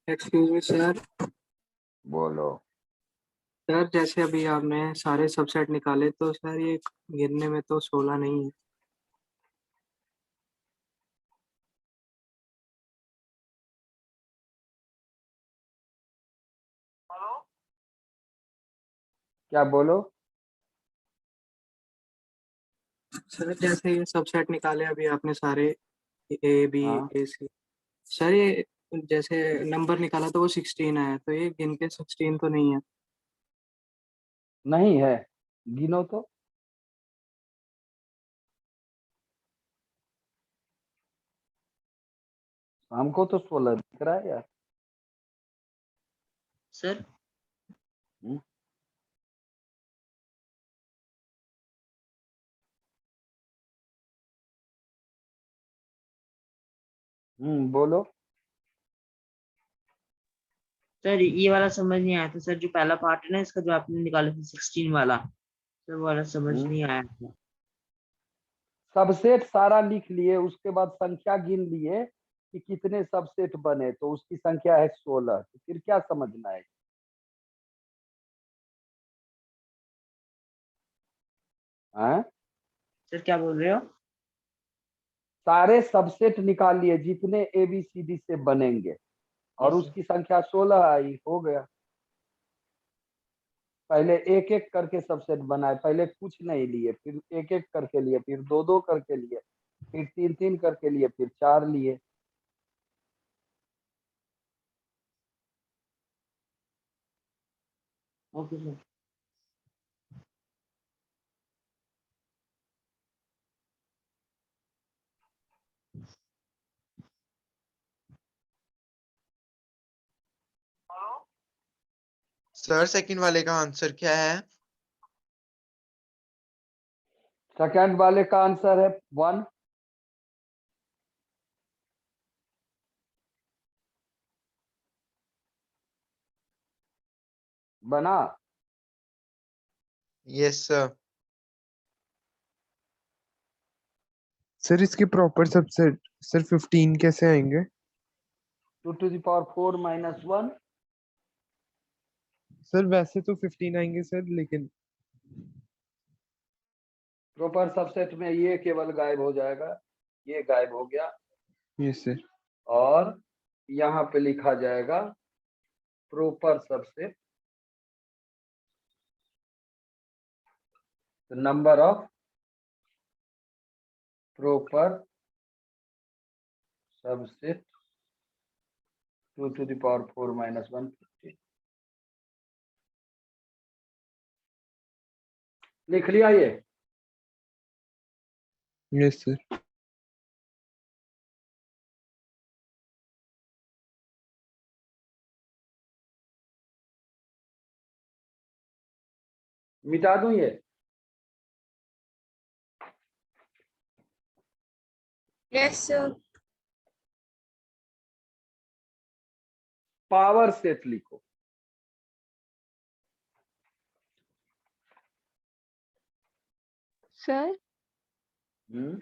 Excuse me sir. बोलो। सर जैसे अभी आपने सारे सबसेट निकाले तो सर ये गिनने में तो 16 नहीं है। क्या बोलो? सर जैसे ये सबसेट निकाले अभी आपने सारे ए बी हाँ ए सी, सर ये जैसे नंबर निकाला तो वो 16 आया, तो ये गिन के 16 तो नहीं है। नहीं है, गिनो तो। हमको तो 16 दिख रहा है यार। सर बोलो। सर ये वाला समझ नहीं आया था सर, जो पहला पार्ट है ना इसका, जो आपने निकाला था 16 वाला, सर वो वाला समझ हम्म नहीं आया था। सबसेट सारा लिख लिए, उसके बाद संख्या गिन लिए कि कितने सबसेट बने, तो उसकी संख्या है 16। तो फिर क्या समझना है? हैं? सर क्या बोल रहे हो? सारे सबसेट निकाल लिए जितने ABCD से बनेंगे, और यस सर। उसकी संख्या 16 आई, हो गया। पहले एक एक करके सबसेट बनाए, पहले कुछ नहीं लिए, फिर एक एक करके लिए, फिर दो दो करके लिए, फिर तीन तीन करके लिए, फिर 4 लिए। Okay sir. सर सेकंड वाले का आंसर क्या है? सेकंड वाले का आंसर है 1। बना। Yes sir. सर इसके प्रॉपर सबसेट सर 15 कैसे आएंगे? 2 to the power 4 minus 1। Sir वैसे तो 15 आएंगे सर, लेकिन प्रॉपर सबसेट में ये केवल गायब हो जाएगा, ये गायब हो गया, यस सर। और यहाँ पे लिखा जाएगा proper subset number of proper subset 2 to the power 4 minus 1 50। लिख लिया ये? Yes sir. मिटा दूं ये? Yes, sir. पावर सेट लिखो। सर हम्म,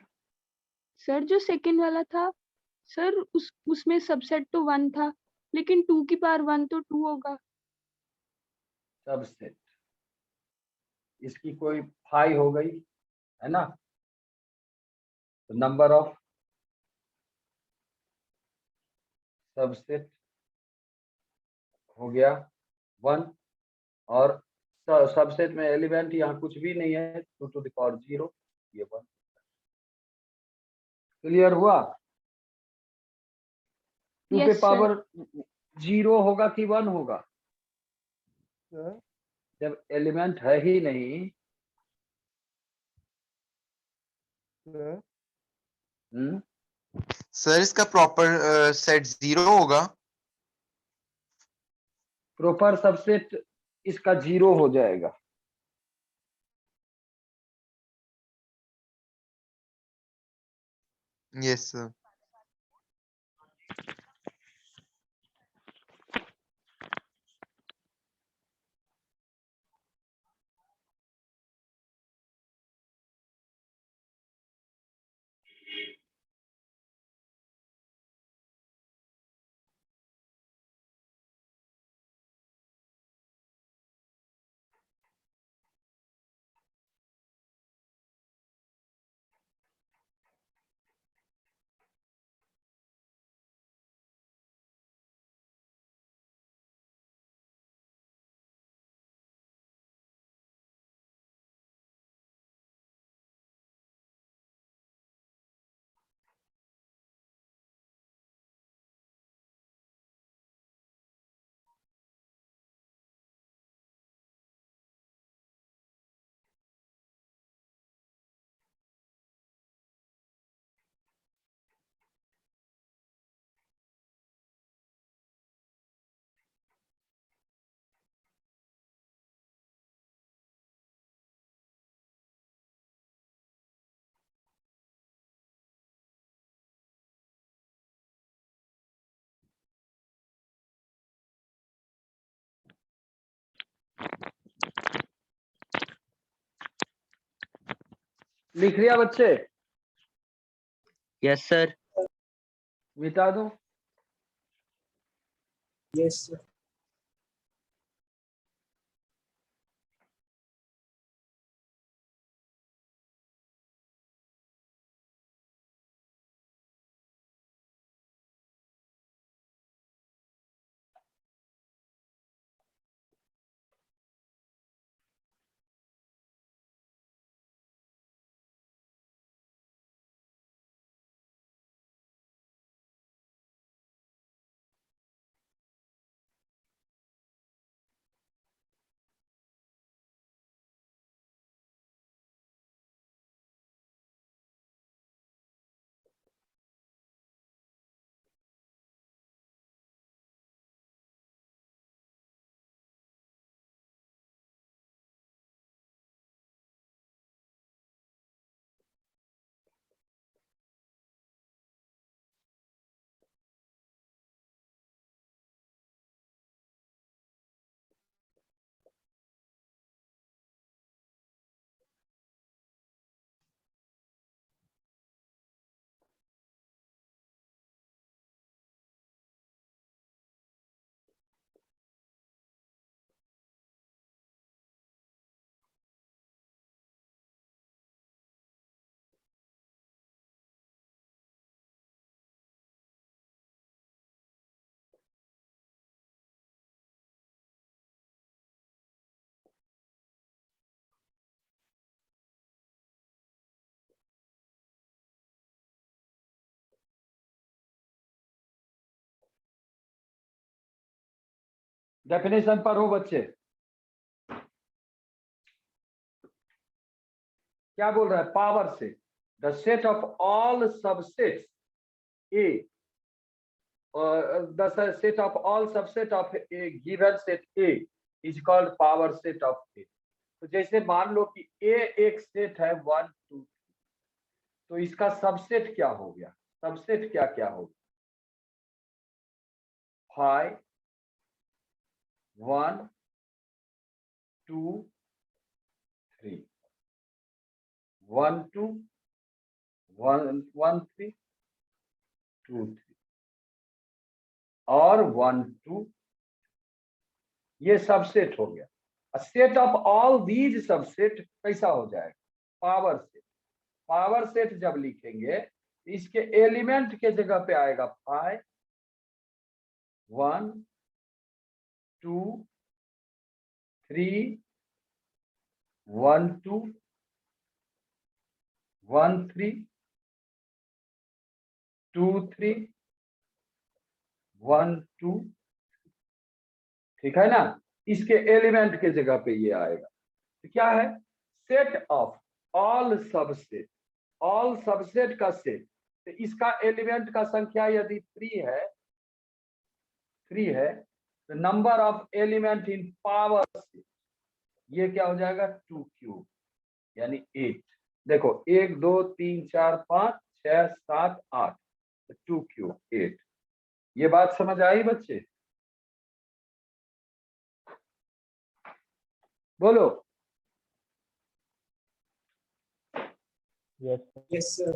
सर जो सेकंड वाला था सर, उसमें सबसेट तो 1 था, लेकिन 2 की पावर 1 तो 2 होगा। सबसेट इसकी कोई फाई हो गई है ना, तो नंबर ऑफ सबसेट हो गया 1, और सबसेट में एलिमेंट यहाँ कुछ भी नहीं है, 2 to the power 0, ये 1। क्लियर हुआ? 2 पे यस सर। पावर 0 होगा कि 1 होगा? जब एलिमेंट है ही नहीं। हम्म, सर इसका प्रॉपर सेट 0 होगा। प्रॉपर सबसेट इसका 0 हो जाएगा। Yes sir. लिख लिया बच्चे? Yes sir. मिटा दूं? Yes sir. डेफिनेशन पढ़ो बच्चे, क्या बोल रहा है? Power set, the set of all subsets A, the set of all subset of A given set A is called power set of A. तो जैसे मान लो कि ए एक सेट है 1 2, तो इसका सबसेट क्या हो गया? सबसेट क्या क्या हो गया? 5 1 2 3, 1 2 1 1 3 2 3 और 1 2, ये सबसेट हो गया। Set of all these subset कैसा हो जाएगा? Power set. पावर सेट जब लिखेंगे इसके एलिमेंट के जगह पे आएगा 5 1 2 3 1 2 1 3 2 3 1 2, ठीक है ना? इसके एलिमेंट के जगह पे ये आएगा। तो क्या है? Set of all subset, all subset का सेट। तो इसका एलिमेंट का संख्या यदि 3 है तो number of element in power set, ये क्या हो जाएगा? 2 क्यूब यानी 8। देखो 1 2 3 4 5 6 7 8, 2 क्यूब 8। ये बात समझ आई बच्चे? बोलो। Yes, sir.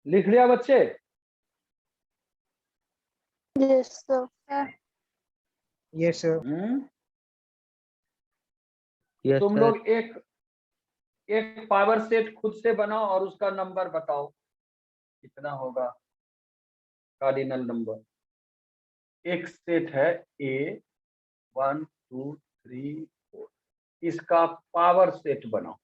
लिख लिया बच्चे? Yes, sir. Yes sir. Yes तुम सर। लोग एक एक पावर सेट खुद से बनाओ और उसका नंबर बताओ कितना होगा। कार्डिनल नंबर एक सेट है ए 1 2 3 4, इसका पावर सेट बनाओ।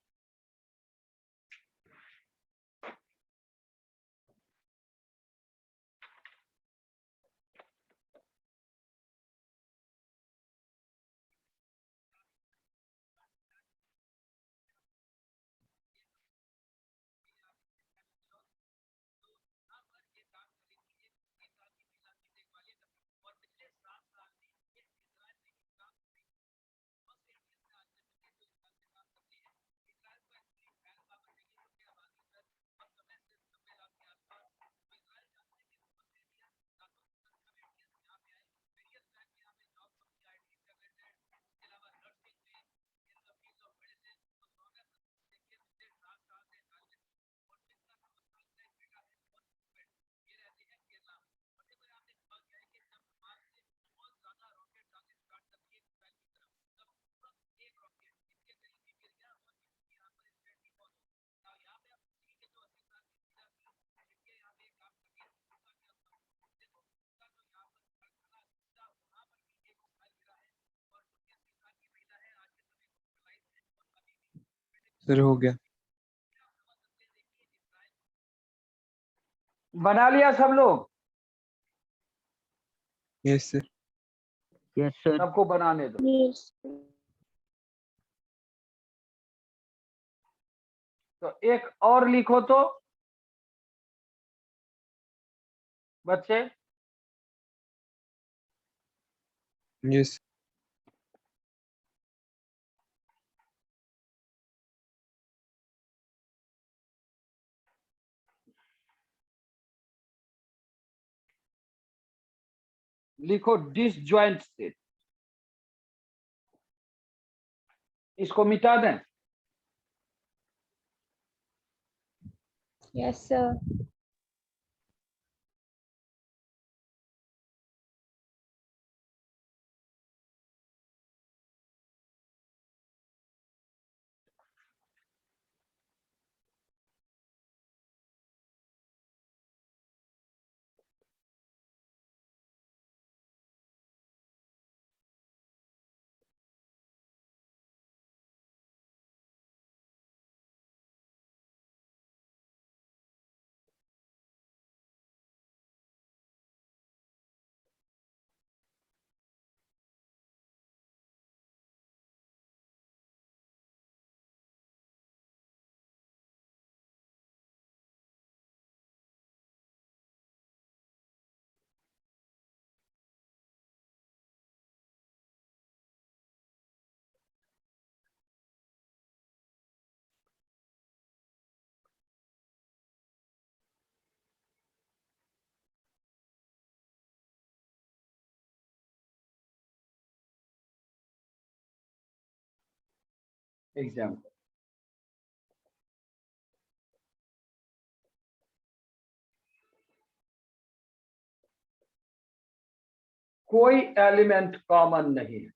सर हो गया। बना लिया सब लोग? Yes sir. Yes sir. सबको बनाने दो। Yes. तो एक और लिखो तो बच्चे। यस। लिखो डिसजॉइंट सेट। इसको मिटा दें। Yes, sir. एग्जाम्पल कोई एलिमेंट कॉमन नहीं है।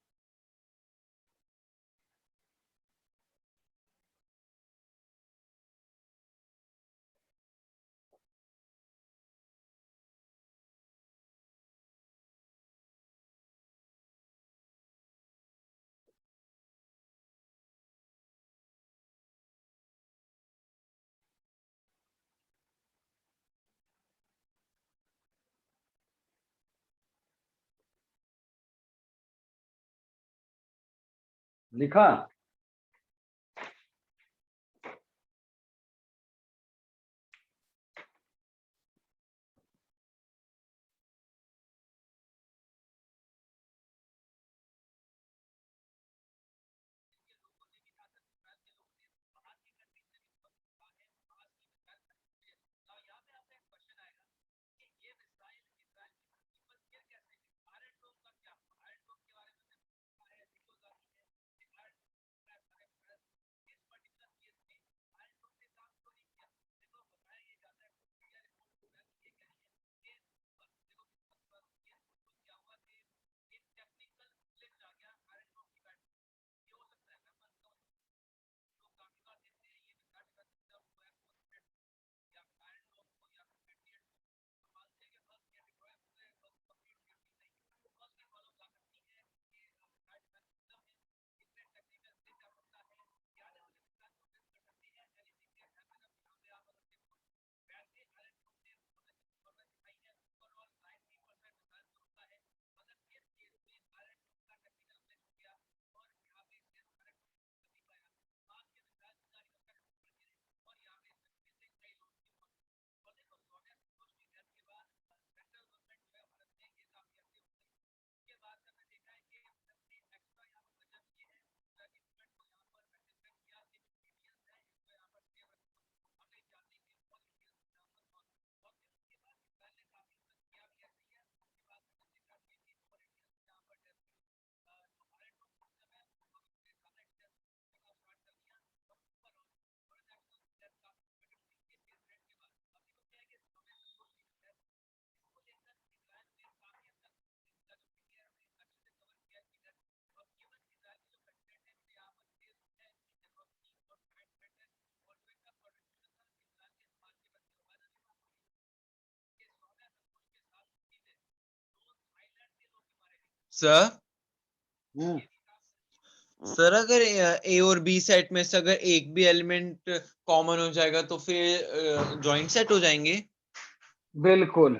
लिखा? सर हम्म, सर अगर ए और बी सेट में से अगर एक भी एलिमेंट कॉमन हो जाएगा तो फिर जॉइंट सेट हो जाएंगे। बिल्कुल।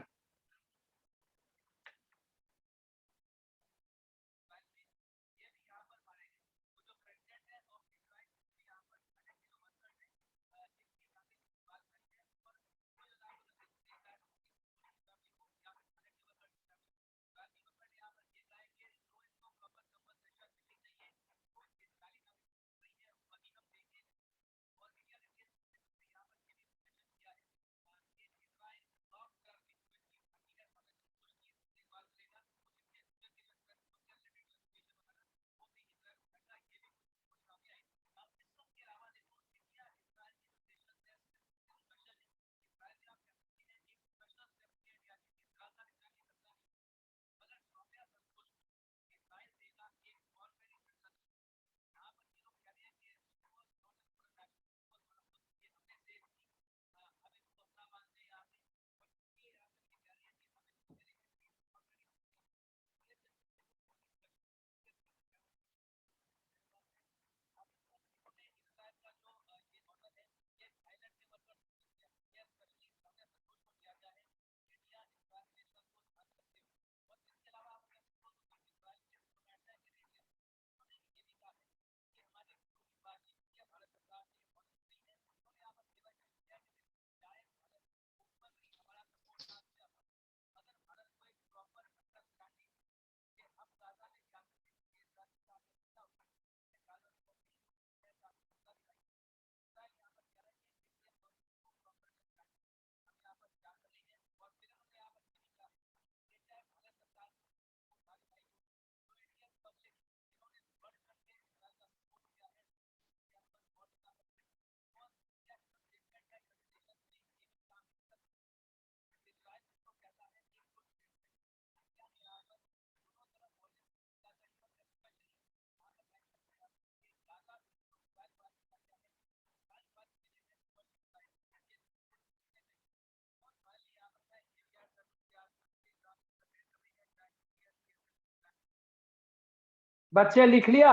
बच्चे लिख लिया?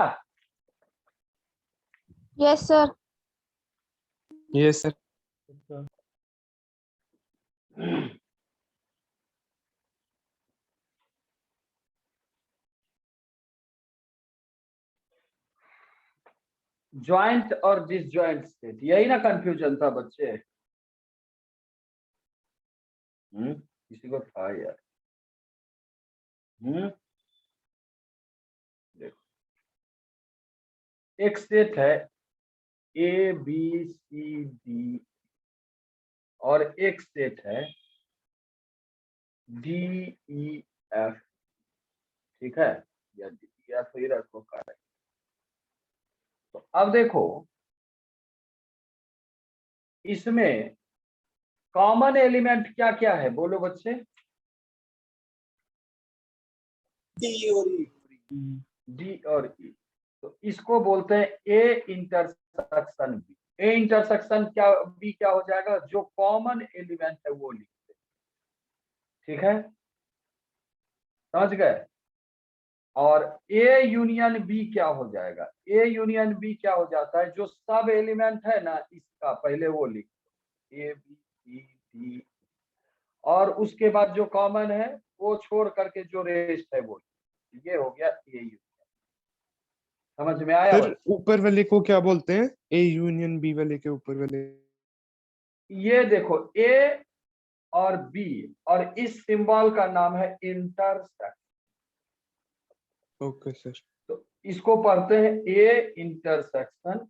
Yes, sir. Yes sir. Joint और डिसज्वाइंट सेट, यही ना कंफ्यूजन था बच्चे? किसी को था यार? देखो, एक सेट है ए बी सी डी और एक सेट है डी ई एफ, ठीक है, या डी ई एफ ही रखो करेक्ट। तो अब देखो इसमें कॉमन एलिमेंट क्या क्या है, बोलो बच्चे? डी और ई। तो इसको बोलते हैं A intersection B. A intersection क्या बी क्या हो जाएगा? जो कॉमन एलिमेंट है वो लिखते हैं, ठीक है, समझ गए? और ए यूनियन बी क्या हो जाएगा? ए यूनियन बी क्या हो जाता है? जो सब एलिमेंट है ना इसका पहले वो लिख दो, ए बी सी डी, और उसके बाद जो कॉमन है वो छोड़ करके जो रेस्ट है वो, ये हो गया ए यूनियन। समझ में आया सर बच्चे? ऊपर वाले को क्या बोलते हैं? ए यूनियन बी वाले के ऊपर वाले? ये देखो ए और बी और इस सिंबल का नाम है इंटरसेक्शन। Okay sir. तो इसको पढ़ते हैं ए इंटरसेक्शन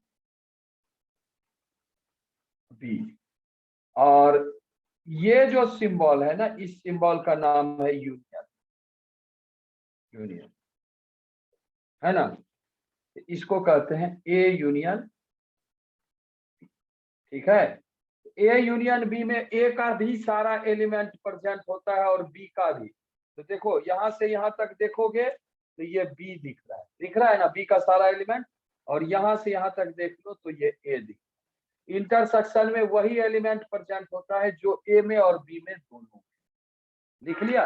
बी। और ये जो सिंबल है ना इस सिंबल का नाम है यूनियन, यूनियन है ना, इसको कहते हैं ए यूनियन, ठीक है। ए यूनियन बी में ए का भी सारा एलिमेंट प्रेजेंट होता है और बी का भी। तो देखो यहां से यहां तक देखोगे तो ये बी दिख रहा है ना, बी का सारा एलिमेंट, और यहां से यहां तक देख लो तो ये ए दिख रहा है। इंटरसेक्शन में वही एलिमेंट प्रेजेंट होता है जो ए में और बी में दोनों में। लिख लिया?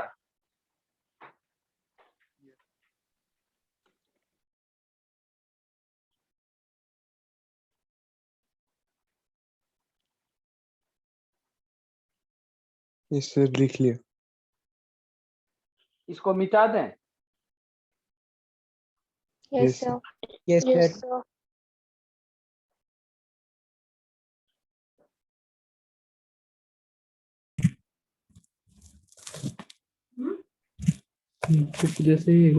यस सर लिख लिया। इसको मिटा दें? Yes, Yes, sir. Yes, Yes, sir. sir. कुछ जैसे ही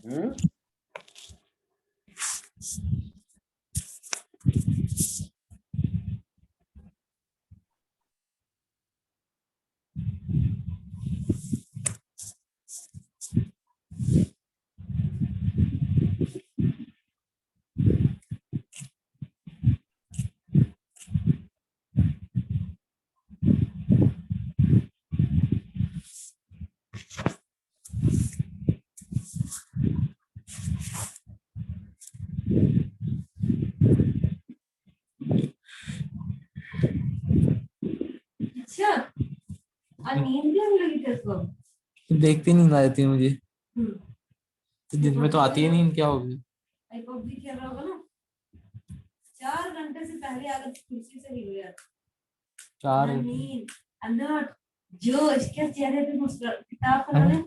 हम्म? अच्छा और नींद भी आने लगी तेरे को? देखते नहीं आ जाती है मुझे, हम्म, तो दिन में तो आती है नहीं, क्या होगी। आई पबजी खेल रहा होगा ना? 4 घंटे से पहले अगर कुर्सी से हिल गया चार ना नींद अंदर जो इसके चेहरे पे किताब पढ़ा ले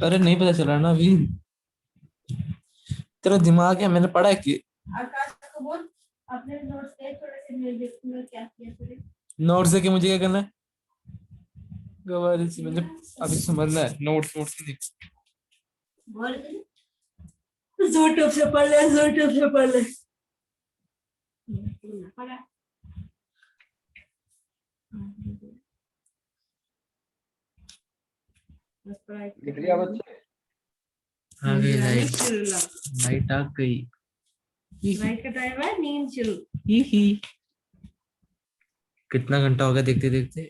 अरे नहीं पता चल रहा ना अभी, तेरा दिमाग है, मैंने पढ़ा है कि आकाश को बोल अपने नोट्स दे थोड़े से मैं देखूंगा क्या किया तेरे नोट्स से कि मुझे क्या करना है, गवार से मतलब अभी समझना है, नोट्स नोट्स नहीं। बोल जोर से पढ़ ले, जोर से पढ़ ले पढ़ा बस पढ़ाई लिख लिया बच्चे? आ गई लाइट, नींद लाइट आ गई। नाइट का टाइम है, नींद शुरू। ही कितना घंटा हो गया देखते देखते,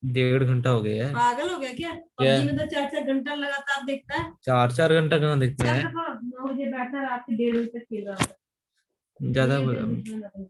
1.5 घंटा हो गया है। पागल हो गया क्या? पबजी में तो 4-4 घंटा लगातार देखता है। 4-4 घंटा कहाँ देखते चल हैं, देखो 9 बजे बैठा रात के 1:30 बजे तक खेल रहा था। ज्यादा ये बोला। दिन में लगा।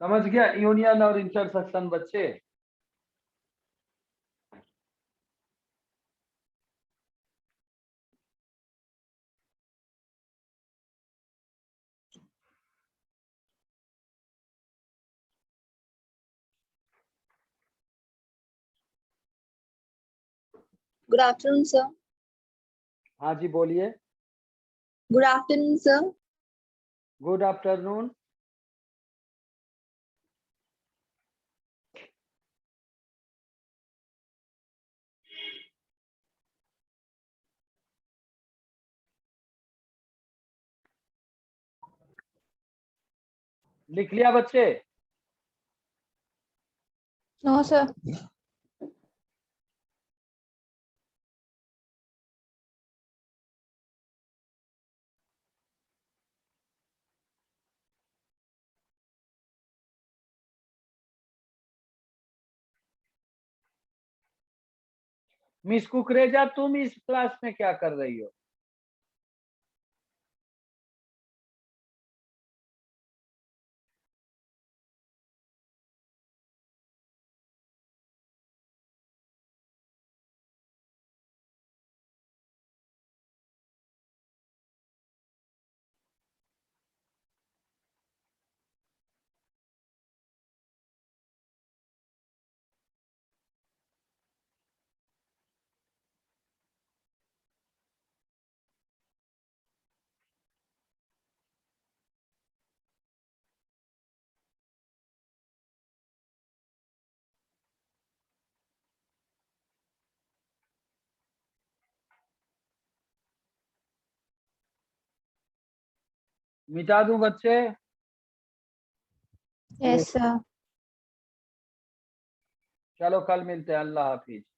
समझ गया यूनियन और इंटरसेक्शन बच्चे? Good afternoon, sir. हाँ जी बोलिए। Good afternoon, sir. Good afternoon. लिख लिया बच्चे? No, sir. मिस कुकरेजा तुम इस क्लास में क्या कर रही हो? मिटा दूं बच्चे? Yes, sir. चलो कल मिलते हैं, अल्लाह हाफिज।